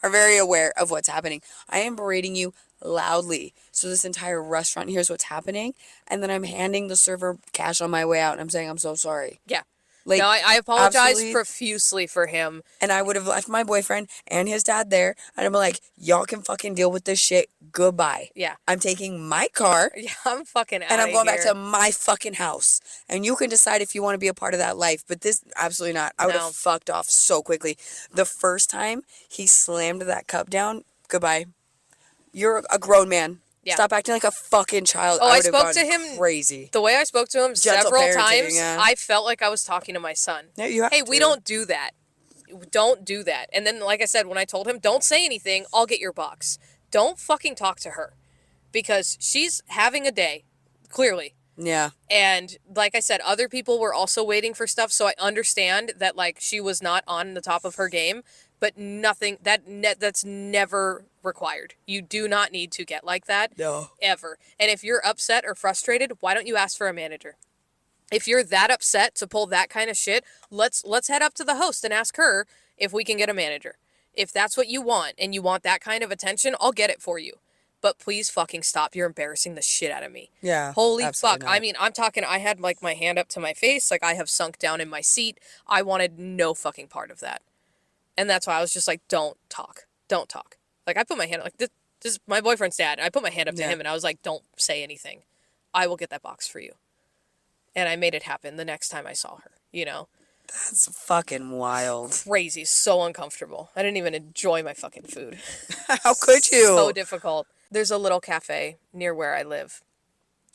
very aware of what's happening. I am berating you loudly so this entire restaurant hears what's happening, and then I'm handing the server cash on my way out and I'm saying I'm so sorry. Yeah. Like, no, I apologize absolutely. profusely for him. And I would have left my boyfriend and his dad there. And I'm like, y'all can fucking deal with this shit. Goodbye. Yeah. I'm taking my car. Yeah, I'm fucking out And I'm going here. back to my fucking house. And you can decide if you want to be a part of that life. But this, absolutely not. I would have fucked off so quickly. The first time he slammed that cup down, goodbye. You're a grown man. Yeah. Stop acting like a fucking child. Oh, I spoke to him crazy. The way I spoke to him several times, yeah. I felt like I was talking to my son. Yeah, you have hey, to. we don't do that. Don't do that. And then, like I said, when I told him, don't say anything, I'll get your box. Don't fucking talk to her. Because she's having a day, clearly. Yeah. And like I said, other people were also waiting for stuff, so I understand that, like, she was not on the top of her game. But nothing, that's never required. You do not need to get like that. No. Ever. And if you're upset or frustrated, why don't you ask for a manager? If you're that upset to pull that kind of shit, let's head up to the host and ask her if we can get a manager. If that's what you want and you want that kind of attention, I'll get it for you. But please fucking stop. You're embarrassing the shit out of me. Yeah. Holy fuck. Not. I mean, I'm talking, I had like my hand up to my face. Like I have sunk down in my seat. I wanted no fucking part of that. And that's why I was just like, don't talk. Don't talk. Like, I put my hand up, like, this is my boyfriend's dad. I put my hand up to him, and I was like, don't say anything. I will get that box for you. And I made it happen the next time I saw her, you know? That's fucking wild. Crazy. So uncomfortable. I didn't even enjoy my fucking food. How could you? So difficult. There's a little cafe near where I live.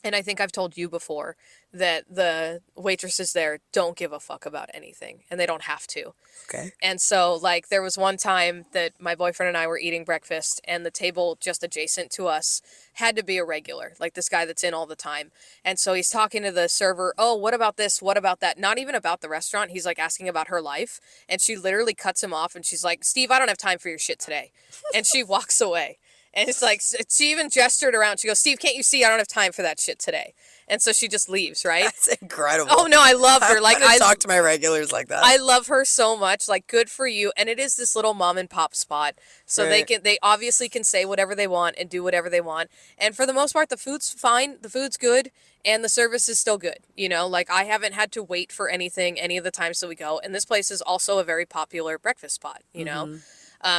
And I think I've told you before that the waitresses there don't give a fuck about anything. And they don't have to. Okay. And so, like, there was one time that my boyfriend and I were eating breakfast, and the table just adjacent to us had to be a regular, like this guy that's in all the time. And so he's talking to the server, oh, what about this? What about that? Not even about the restaurant. He's, like, asking about her life. And she literally cuts him off, and she's like, Steve, I don't have time for your shit today. And she walks away. And it's like, she even gestured around. She goes, Steve, can't you see I don't have time for that shit today? And so she just leaves, right? That's incredible. Oh, no, I love her. Like, I talk to my regulars like that. I love her so much. Like, good for you. And it is this little mom and pop spot. So they obviously can say whatever they want and do whatever they want. And for the most part, the food's fine. The food's good. And the service is still good. You know, like, I haven't had to wait for anything any of the times that we go. And this place is also a very popular breakfast spot, you know.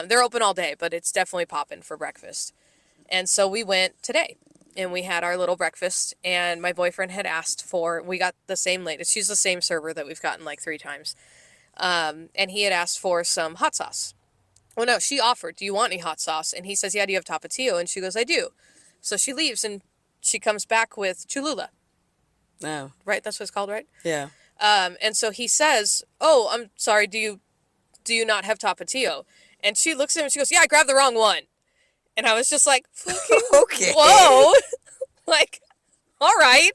They're open all day, but it's definitely popping for breakfast. And so we went today, and we had our little breakfast, and my boyfriend had asked for, we got the same lady. She's the same server that we've gotten like 3 times. And he had asked for some hot sauce. Well, no, she offered, do you want any hot sauce? And he says, yeah, do you have Tapatio? And she goes, I do. So she leaves, and she comes back with Cholula. No. Right? That's what it's called, right? Yeah. And so he says, oh, I'm sorry, do you not have Tapatio? And she looks at him and she goes, yeah, I grabbed the wrong one. And I was just like, fucking, okay. Whoa. Like, all right.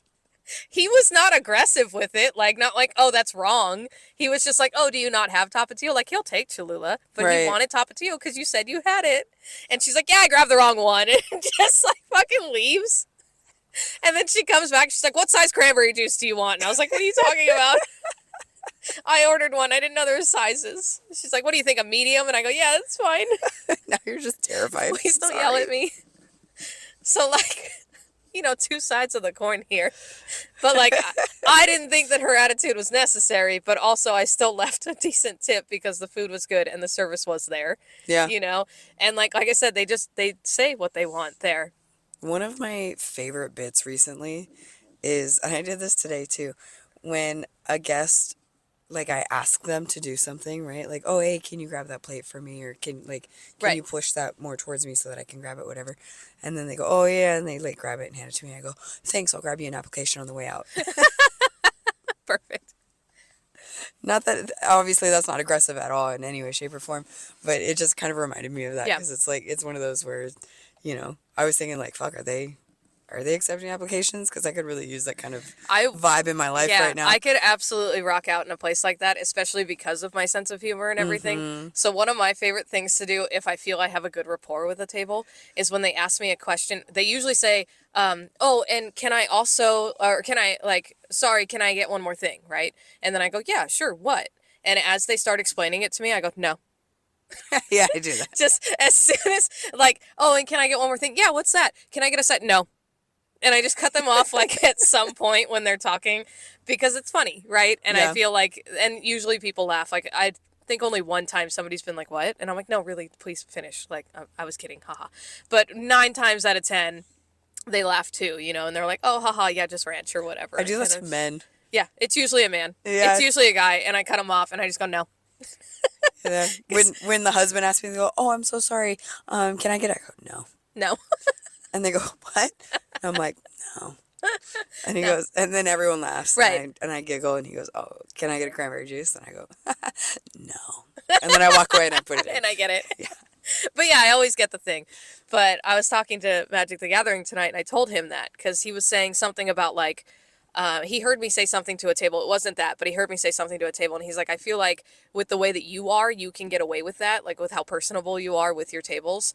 He was not aggressive with it. Like, not like, oh, that's wrong. He was just like, oh, do you not have Tapatio? Like, he'll take Cholula, but he wanted Tapatio because you said you had it. And she's like, yeah, I grabbed the wrong one. And just, like, fucking leaves. And then she comes back. She's like, what size cranberry juice do you want? And I was like, what are you talking about? I ordered one. I didn't know there were sizes. She's like, what do you think, a medium? And I go, yeah, that's fine. Now you're just terrified. Please don't yell at me. So, like, two sides of the coin here. But, like, I didn't think that her attitude was necessary, but also I still left a decent tip because the food was good and the service was there. Yeah. And, like I said, they say what they want there. One of my favorite bits recently is, and I did this today too, when a guest, like, I ask them to do something, right? Like, oh, hey, can you grab that plate for me? Or can Right. you push that more towards me so that I can grab it, whatever. And then they go, oh, yeah, and they, like, grab it and hand it to me. I go, thanks, I'll grab you an application on the way out. Perfect. Not that, obviously, that's not aggressive at all in any way, shape, or form, but it just kind of reminded me of that. Yeah. Because it's, like, it's one of those where, I was thinking, like, fuck, are they accepting applications? Because I could really use that kind of vibe in my life right now. I could absolutely rock out in a place like that, especially because of my sense of humor and everything. Mm-hmm. So one of my favorite things to do if I feel I have a good rapport with a table is when they ask me a question, they usually say, oh, and can I also, or can I, like, sorry, can I get one more thing, right? And then I go, yeah, sure, what? And as they start explaining it to me, I go, no. Yeah, I do that. Just as soon as, like, oh, and can I get one more thing? Yeah, what's that? Can I get a set? No. And I just cut them off, like, at some point when they're talking because it's funny, right? And Yeah. I feel like, and usually people laugh. Like, I think only one time somebody's been like, what? And I'm like, no, really, please finish. Like, I was kidding, haha. But 9 times out of 10, they laugh too, and they're like, oh, haha, yeah, just ranch or whatever. I do that And to men. Yeah, it's usually a man. Yeah. It's usually a guy, and I cut them off, and I just go, no. Yeah. When the husband asks me, they go, oh, I'm so sorry. Can I get it? I go, no. No. And they go, what? And I'm like, no. And he goes, and then everyone laughs. Right. And I giggle, and he goes, oh, can I get a cranberry juice? And I go, no. And then I walk away and I put it in. And I get it. Yeah. But yeah, I always get the thing. But I was talking to Magic the Gathering tonight, and I told him that because he was saying something about, like, he heard me say something to a table. It wasn't that, but he heard me say something to a table, and he's like, I feel like with the way that you are, you can get away with that, like with how personable you are with your tables.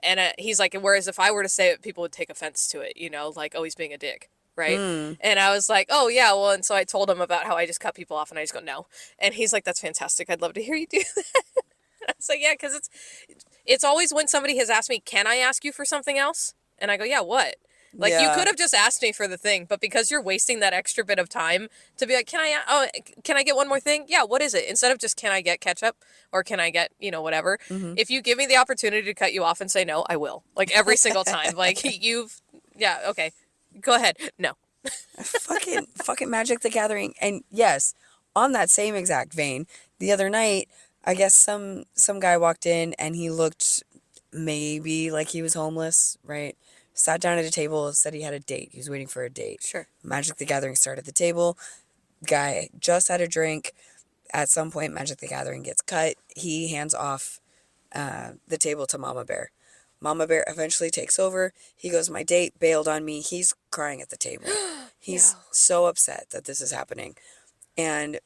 And he's like, whereas if I were to say it, people would take offense to it, like, oh, he's being a dick. Right. And I was like, oh, yeah. Well, and so I told him about how I just cut people off and I just go, no. And he's like, that's fantastic. I'd love to hear you do that. I was like, yeah, because it's always when somebody has asked me, can I ask you for something else? And I go, yeah, what? Like, you Yeah. could have just asked me for the thing, but because you're wasting that extra bit of time to be like, can I get one more thing? Yeah, what is it? Instead of just, can I get ketchup? Or can I get, whatever. Mm-hmm. If you give me the opportunity to cut you off and say no, I will. Like, every single time. Like, yeah, okay. Go ahead. No. fucking Magic the Gathering. And yes, on that same exact vein, the other night, I guess some guy walked in and he looked maybe like he was homeless, right? Sat down at a table, said he had a date. He was waiting for a date. Sure. Magic the Gathering started at the table. Guy just had a drink. At some point, Magic the Gathering gets cut. He hands off the table to Mama Bear. Mama Bear eventually takes over. He goes, my date bailed on me. He's crying at the table. He's so upset that this is happening. And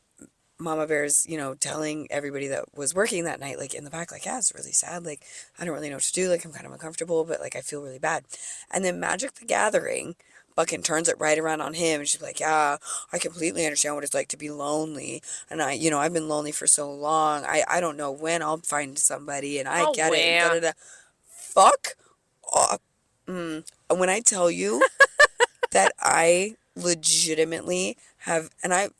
Mama Bear's, telling everybody that was working that night, like, in the back, like, yeah, it's really sad. Like, I don't really know what to do. Like, I'm kind of uncomfortable, but, like, I feel really bad. And then Magic the Gathering, Buckin turns it right around on him. And she's like, yeah, I completely understand what it's like to be lonely. And I've been lonely for so long. I don't know when I'll find somebody. And I get it. And da-da-da. Fuck off. When I tell you that I legitimately have, and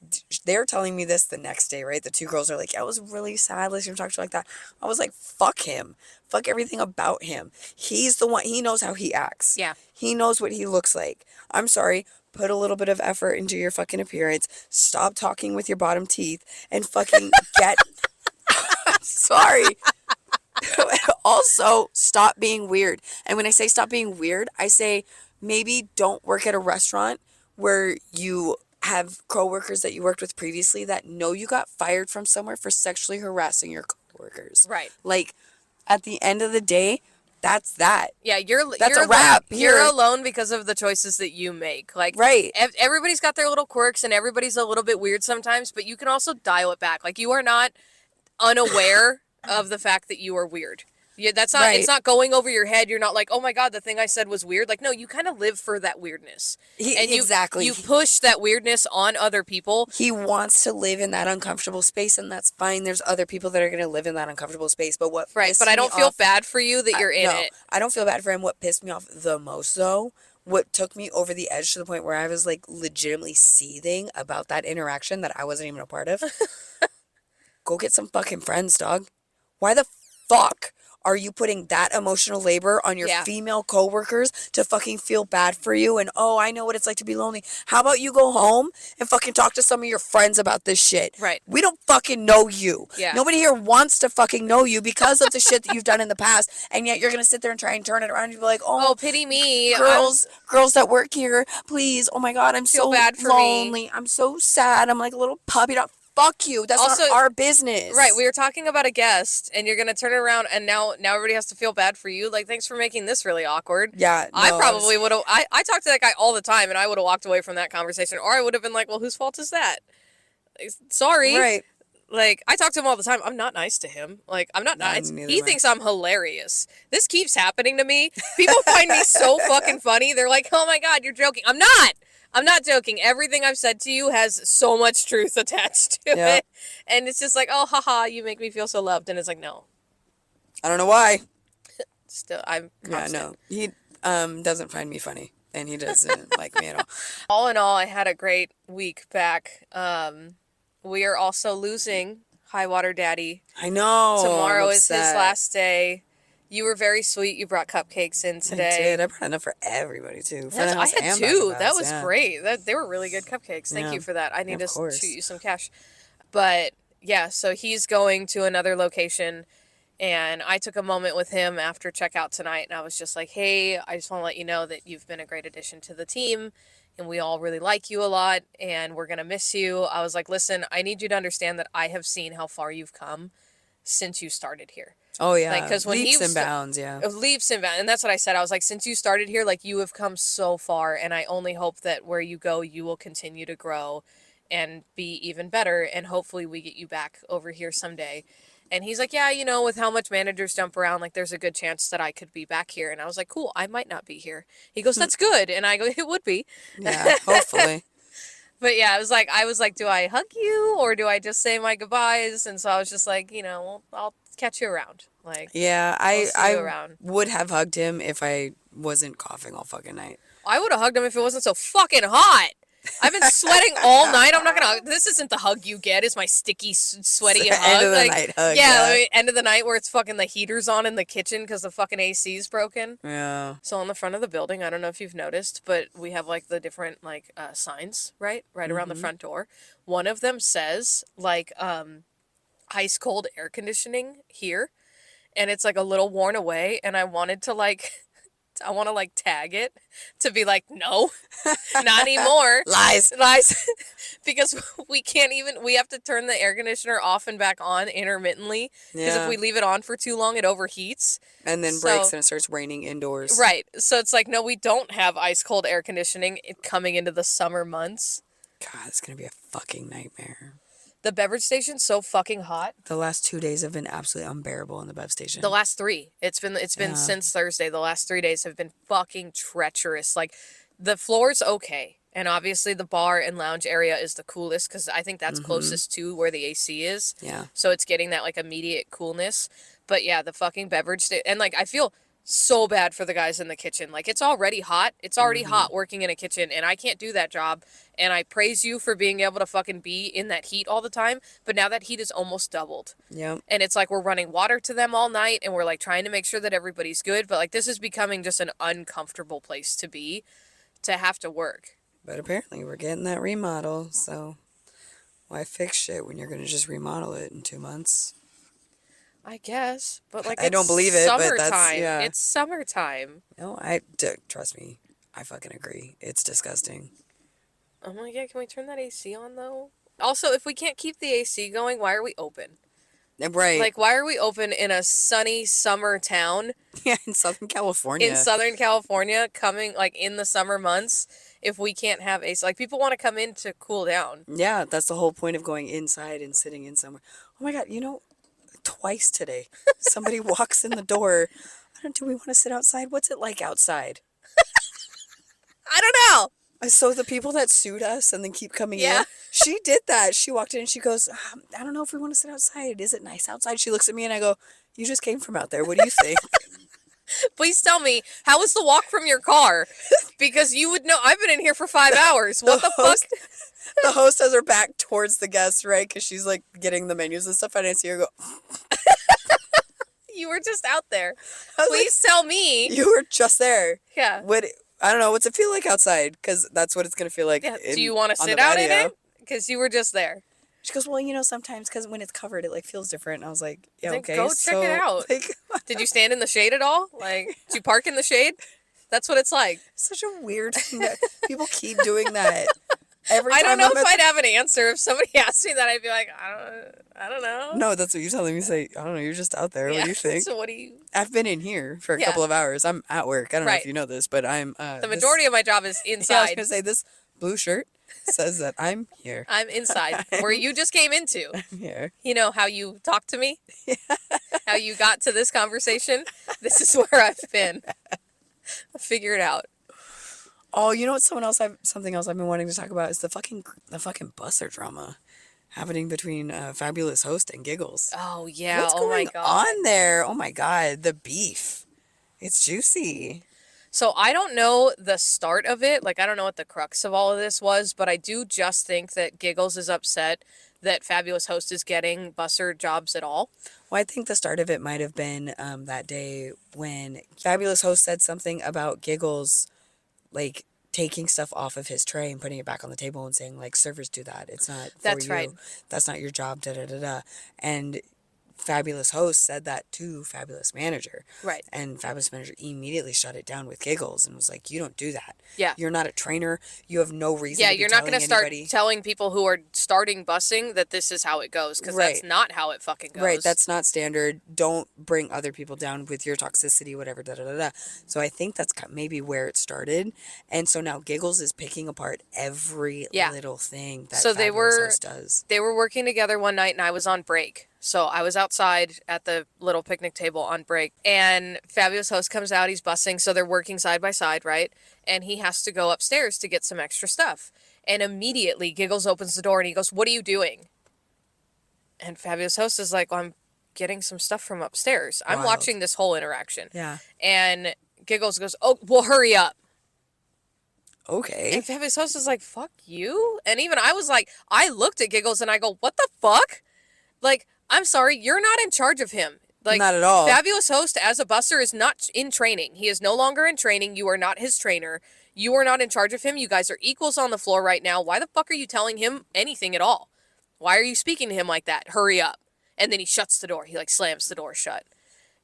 they're telling me this the next day, right? The two girls are like, yeah, it was really sad listening to him talk to you like that. I was like, fuck him. Fuck everything about him. He's the one, he knows how he acts. Yeah. He knows what he looks like. I'm sorry. Put a little bit of effort into your fucking appearance. Stop talking with your bottom teeth and fucking get, sorry. Also, stop being weird. And when I say stop being weird, I say maybe don't work at a restaurant where you have coworkers that you worked with previously that know you got fired from somewhere for sexually harassing your coworkers. Right. Like, at the end of the day, that's that. Yeah, That's you're a wrap. You're Here. alone because of the choices that you make. Like, Right. Everybody's got their little quirks and everybody's a little bit weird sometimes, but you can also dial it back. Like, you are not unaware of the fact that you are weird. Yeah, that's not, it's not going over your head. You're not like, oh my God, the thing I said was weird. Like, no, you kind of live for that weirdness. Exactly. You push that weirdness on other people. He wants to live in that uncomfortable space, and that's fine. There's other people that are going to live in that uncomfortable space. But what Right, pissed but I don't me feel off, bad for you that you're in it. I don't feel bad for him. What pissed me off the most, though, what took me over the edge to the point where I was, like, legitimately seething about that interaction that I wasn't even a part of. Go get some fucking friends, dog. Why the fuck are you putting that emotional labor on your female coworkers to fucking feel bad for you? And, oh, I know what it's like to be lonely. How about you go home and fucking talk to some of your friends about this shit? Right. We don't fucking know you. Yeah. Nobody here wants to fucking know you because of the shit that you've done in the past. And yet you're going to sit there and try and turn it around and be like, oh, pity me. Girls that work here, please. Oh my God, I'm so bad for lonely. me. I'm so sad. I'm like a little puppy dog. Fuck you. That's Also, not our business. Right. We were talking about a guest, and you're going to turn it around, and now everybody has to feel bad for you. Like, thanks for making this really awkward. Yeah. No, I probably would have. I talk to that guy all the time, and I would have walked away from that conversation, or I would have been like, well, whose fault is that? Sorry. Right. Like, I talk to him all the time. I'm not nice to him. Like, I'm not nice. He thinks I'm hilarious. This keeps happening to me. People find me so fucking funny. They're like, oh my God, you're joking. I'm not joking. Everything I've said to you has so much truth attached to it. And it's just like, oh, haha, you make me feel so loved. And it's like, no. I don't know why. Still, I'm constant. Yeah, no. He doesn't find me funny. And he doesn't like me at all. All in all, I had a great week back. We are also losing High Water Daddy. I know. Tomorrow is his last day. You were very sweet. You brought cupcakes in today. I did. I brought enough for everybody, too. I had two. That was great. They were really good cupcakes. Thank you for that. I need to shoot you some cash. But, yeah, so he's going to another location, and I took a moment with him after checkout tonight, and I was just like, hey, I just want to let you know that you've been a great addition to the team, and we all really like you a lot, and we're going to miss you. I was like, listen, I need you to understand that I have seen how far you've come since you started here. Oh, yeah. Like, because when leaps and bounds, yeah. Leaps and bounds. And that's what I said. I was like, since you started here, like, you have come so far. And I only hope that where you go, you will continue to grow and be even better. And hopefully we get you back over here someday. And he's like, yeah, you know, with how much managers jump around, like, there's a good chance that I could be back here. And I was like, cool, I might not be here. He goes, that's good. And I go, it would be. Yeah, hopefully. But yeah, I was like, do I hug you or do I just say my goodbyes? And so I was just like, you know, I'll catch you around. Like, yeah, I would have hugged him if I wasn't coughing all fucking night. I would have hugged him if it wasn't so fucking hot. I've been sweating all night. I'm not gonna. This isn't the hug you get. It's my sticky, sweaty hug. End of the night hug. Yeah, like, end of the night where it's fucking the heater's on in the kitchen because the fucking AC's broken. Yeah. So on the front of the building, I don't know if you've noticed, but we have like the different like signs right around the front door. One of them says like ice cold air conditioning here, and it's like a little worn away, and I wanted to like. I want to like tag it to be like, no, not anymore. Lies. Because we have to turn the air conditioner off and back on intermittently. Because if we leave it on for too long, it overheats. And then breaks and it starts raining indoors. Right. So it's like, no, we don't have ice cold air conditioning coming into the summer months. God, it's going to be a fucking nightmare. The beverage station's so fucking hot. The last 2 days have been absolutely unbearable in the bev station. The last 3. It's been since Thursday. The last 3 days have been fucking treacherous. Like, the floor's okay. And obviously the bar and lounge area is the coolest because I think that's closest to where the AC is. Yeah. So it's getting that, like, immediate coolness. But, yeah, the fucking beverage... And, like, I feel so bad for the guys in the kitchen. Like, it's already hot. It's already hot working in a kitchen, and I can't do that job. And I praise you for being able to fucking be in that heat all the time. But now that heat is almost doubled. Yeah. And it's like we're running water to them all night, and we're, like, trying to make sure that everybody's good. But, like, this is becoming just an uncomfortable place to be, to have to work. But apparently we're getting that remodel, so why fix shit when you're going to just remodel it in 2 months? I guess, but like I don't believe it, summertime. but that's, yeah. It's summertime. No, trust me, I fucking agree. It's disgusting. Oh my God, can we turn that AC on though? Also, if we can't keep the AC going, why are we open? Right. Like, why are we open in a sunny summer town? Yeah, in Southern California. In Southern California, coming like in the summer months, if we can't have AC. Like, people want to come in to cool down. Yeah, that's the whole point of going inside and sitting in somewhere. Oh my God, twice today. Somebody walks in the door. Do we want to sit outside? What's it like outside? I don't know. So the people that sued us and then keep coming Yeah. in, she did that. She walked in and she goes, I don't know if we want to sit outside. Is it nice outside? She looks at me and I go, you just came from out there. What do you think? Please tell me, how was the walk from your car? Because you would know. I've been in here for 5 hours. What the fuck? The host has her back towards the guests, right? Because she's like getting the menus and stuff. And I see her go, You were just out there. I was Please tell me. you were just there. Yeah. I don't know. What's it feel like outside? Because that's what it's going to feel like. Yeah. Do you want to sit out in it? Because you were just there. She goes, well, sometimes because when it's covered, it like feels different. And I was like, yeah, Then okay. go check it out. Like, Did you stand in the shade at all? Like, did you park in the shade? That's what it's like. such a weird thing that people keep doing that. Every I time don't know I'm if at I'd have an answer. If somebody asked me that, I'd be like, I don't know. No, that's what you're telling me. Say, I don't know. You're just out there. What do you think? So what do you? I've been in here for a Yeah. couple of hours. I'm at work. I don't know Right. if you know this, but I'm. The majority of my job is Yeah, I was inside. gonna say this blue shirt says that I'm here. I'm inside, where you just came into. I'm here. You know how you talk to me? How you got to this conversation? This is where I've been. I'll figure it out. Oh, you know what? Something else I've been wanting to talk about is the fucking buster drama happening between Fabulous Host and Giggles. Oh, yeah. What's oh, my going God. on there? Oh my God, the beef. It's juicy. So I don't know the start of it. Like, I don't know what the crux of all of this was, but I do just think that Giggles is upset that Fabulous Host is getting busser jobs at all. Well, I think the start of it might have been that day when Fabulous Host said something about Giggles, like, taking stuff off of his tray and putting it back on the table and saying, like, servers do that. It's not for That's you. right. That's not your job, da-da-da-da. And Fabulous Host said that to Fabulous Manager. Right. And Fabulous Manager immediately shut it down with Giggles and was like, you don't do that. Yeah. You're not a trainer. You have no reason Yeah, to be you're not going to start anybody. telling people who are starting busing that this is how it goes, because that's Right. not how it fucking goes. Right, that's not standard. Don't bring other people down with your toxicity, whatever, da-da-da-da. So I think that's maybe where it started. And so now Giggles is picking apart every Yeah. little thing that So they Fabulous were- Host does. They were working together one night and I was on break. So I was outside at the little picnic table on break and Fabulous Host comes out, he's bussing, so they're working side by side, right? And he has to go upstairs to get some extra stuff. And immediately Giggles opens the door and he goes, "What are you doing?" And Fabulous Host is like, "Well, I'm getting some stuff from upstairs." I'm Wild. watching this whole interaction. Yeah. And Giggles goes, "Oh, well, hurry up." Okay. And Fabulous Host is like, "Fuck you." And even I was like, I looked at Giggles and I go, "What the fuck?" Like, I'm sorry, you're not in charge of him. Like, Not at all. Fabulous Host as a busser is not in training. He is no longer in training. You are not his trainer. You are not in charge of him. You guys are equals on the floor right now. Why the fuck are you telling him anything at all? Why are you speaking to him like that? Hurry up. And then he shuts the door. He like slams the door shut.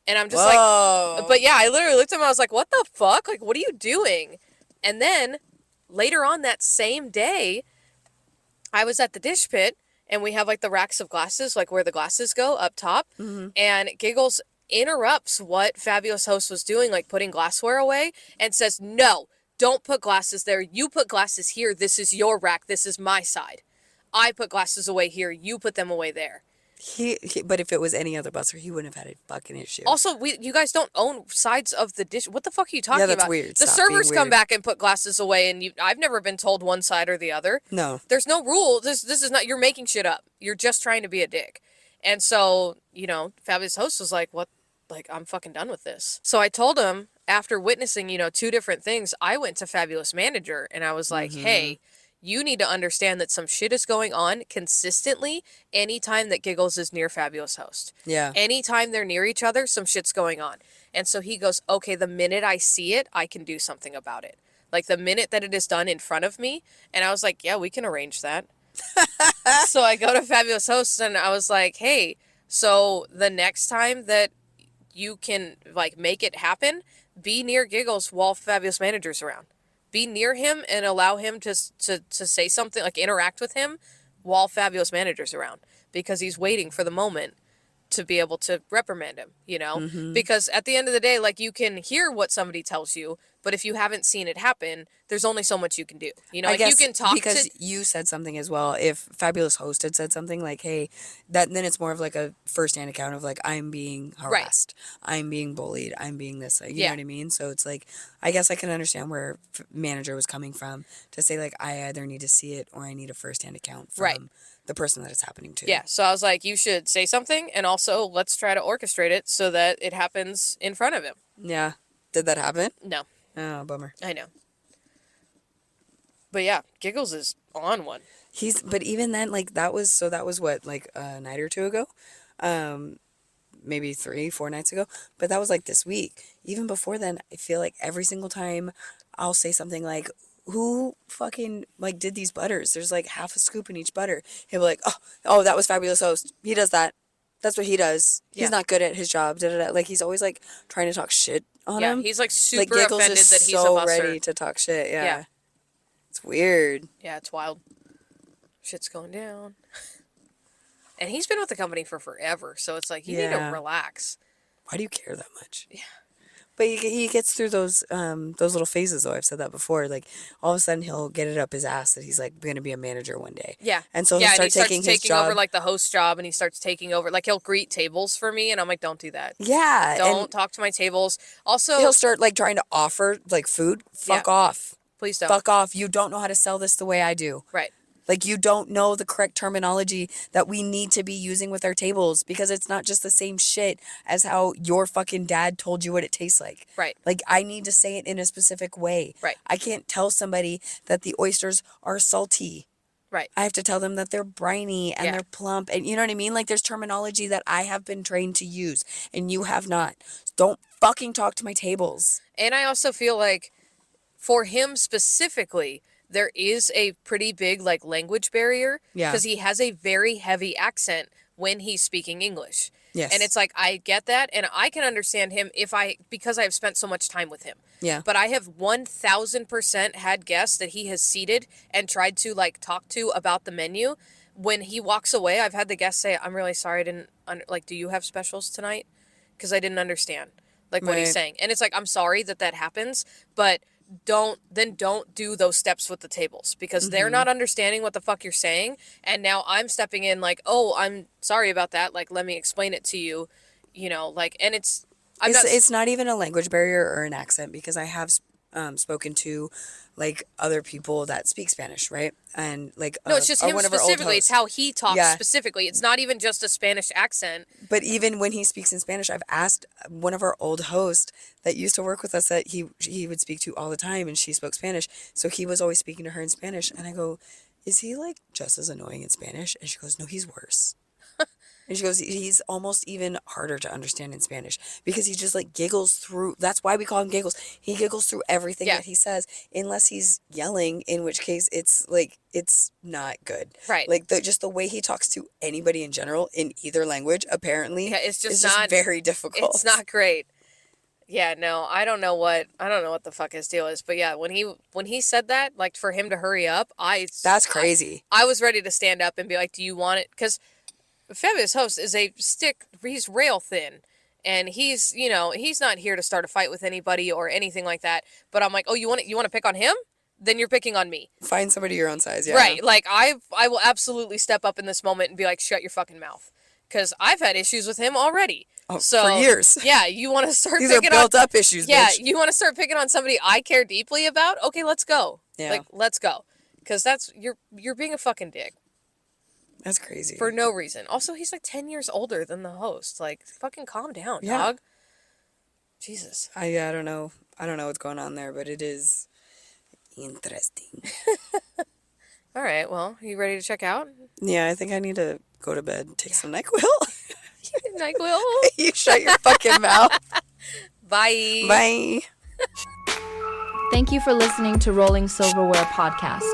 And I'm just Whoa. like, but yeah, I literally looked at him. I was like, what the fuck? Like, what are you doing? And then later on that same day, I was at the dish pit and we have like the racks of glasses, like where the glasses go up top. Mm-hmm. And Giggles interrupts what Fabulous Host was doing, like putting glassware away, and says, "No, don't put glasses there. You put glasses here. This is your rack. This is my side. I put glasses away here. You put them away there." But if it was any other busser, he wouldn't have had a fucking issue. Also, you guys don't own sides of the dish. What the fuck are you talking Yeah, that's about? weird. The Stop servers being come weird. back and put glasses away, and I've never been told one side or the other. No. There's no rule. This is not, you're making shit up. You're just trying to be a dick. And so, Fabulous Host was like, "What? Like, I'm fucking done with this." So I told him, after witnessing, two different things, I went to Fabulous Manager and I was like, "Hey, you need to understand that some shit is going on consistently anytime that Giggles is near Fabulous Host. Yeah. Anytime they're near each other, some shit's going on." And so he goes, "Okay, the minute I see it, I can do something about it. Like the minute that it is done in front of me." And I was like, "Yeah, we can arrange that." So I go to Fabulous Host and I was like, "Hey, so the next time that you can like make it happen, be near Giggles while Fabulous Manager's around. Be near him and allow him to say something, like interact with him while Fabulous Manager's around, because he's waiting for the moment to be able to reprimand him, you know? Because at the end of the day, like, you can hear what somebody tells you, but if you haven't seen it happen, there's only so much you can do. You know, I like, guess you can talk because to... you said something as well. If Fabulous Host had said something like, hey, then it's more of like a first-hand account of like, I'm being harassed, I'm being bullied, I'm being this, like, you know what I mean? So it's like, I guess I can understand where manager was coming from to say like, I either need to see it or I need a first-hand account from the person that it's happening to. Yeah, so I was like, you should say something, and also let's try to orchestrate it so that it happens in front of him. Yeah. Did that happen? No. Oh, bummer. I know. But yeah, Giggles is on one. But even then, like, that was what, like a night or two ago? Maybe 3-4 nights ago. But that was like this week. Even before then, I feel like every single time I'll say something like, who fucking, like, did these butters? There's like half a scoop in each butter. He'll be like, oh, that was Fabulous Host. He does that. That's what he does. He's not good at his job. Like, he's always like trying to talk shit on him. Yeah, he's like super like, Giggles offended is that he's so a busser. ready to talk shit. Yeah. It's weird. Yeah, it's wild. Shit's going down. And he's been with the company for forever, so it's like, you need to relax. Why do you care that much? Yeah. But he gets through those little phases, though. I've said that before. Like, all of a sudden, he'll get it up his ass that he's, like, going to be a manager one day. Yeah. And so he'll start taking his job. over, like, the host job, and he starts taking over. Like, he'll greet tables for me, and I'm like, don't do that. Yeah. Don't talk to my tables. Also, he'll start, like, trying to offer, like, food. Fuck off. Please don't. Fuck off. You don't know how to sell this the way I do. Right. Like, you don't know the correct terminology that we need to be using with our tables because it's not just the same shit as how your fucking dad told you what it tastes like. Right. Like, I need to say it in a specific way. Right. I can't tell somebody that the oysters are salty. Right. I have to tell them that they're briny and they're plump. And you know what I mean? Like, there's terminology that I have been trained to use and you have not. Don't fucking talk to my tables. And I also feel like for him specifically, there is a pretty big, like, language barrier. Yeah. Because he has a very heavy accent when he's speaking English. Yes. And it's like, I get that, and I can understand him because I have spent so much time with him. Yeah. But I have 1,000% had guests that he has seated and tried to, like, talk to about the menu. When he walks away, I've had the guests say, I'm really sorry, I didn't, do you have specials tonight? Because I didn't understand, like, what he's saying. And it's like, I'm sorry that happens, but don't do those steps with the tables because they're not understanding what the fuck you're saying, and now I'm stepping in like, oh, I'm sorry about that, like, let me explain it to you, you know, like, and it's not even a language barrier or an accent because I have spoken to like other people that speak Spanish, right? And like no, it's just him specifically. It's how he talks specifically. It's not even just a Spanish accent. But even when he speaks in Spanish, I've asked one of our old hosts that used to work with us that he would speak to all the time, and she spoke Spanish, so he was always speaking to her in Spanish. And I go, is he like just as annoying in Spanish? And she goes, no, he's worse. And she goes, he's almost even harder to understand in Spanish because he just like giggles through. That's why we call him Giggles. He giggles through everything that he says, unless he's yelling, in which case it's like, it's not good. Right. Like just the way he talks to anybody in general in either language, apparently, it's just very difficult. It's not great. Yeah, no, I don't know what the fuck his deal is, but yeah, when he said that, like, for him to hurry up, that's crazy. I was ready to stand up and be like, do you want it? Because Fabulous Host is he's rail thin, and he's not here to start a fight with anybody or anything like that. But I'm like, oh, you want to pick on him? Then you're picking on me. Find somebody your own size, yeah. Right, like I will absolutely step up in this moment and be like, shut your fucking mouth, because I've had issues with him already. Oh, so, for years. Yeah, you want to start These picking are built up issues, yeah, bitch. you want to start picking on somebody I care deeply about? Okay, let's go. Yeah. Like, let's go. Because you're being a fucking dick. That's crazy. For no reason. Also, he's like 10 years older than the host. Like, fucking calm down, dog. Jesus. I don't know. I don't know what's going on there, but it is interesting. All right, well, are you ready to check out? Yeah, I think I need to go to bed, take some NyQuil. NyQuil? You shut your fucking mouth. Bye. Bye. Thank you for listening to Rolling Silverware Podcast.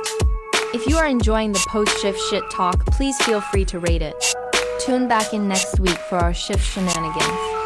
If you are enjoying the post-shift shit talk, please feel free to rate it. Tune back in next week for our shift shenanigans.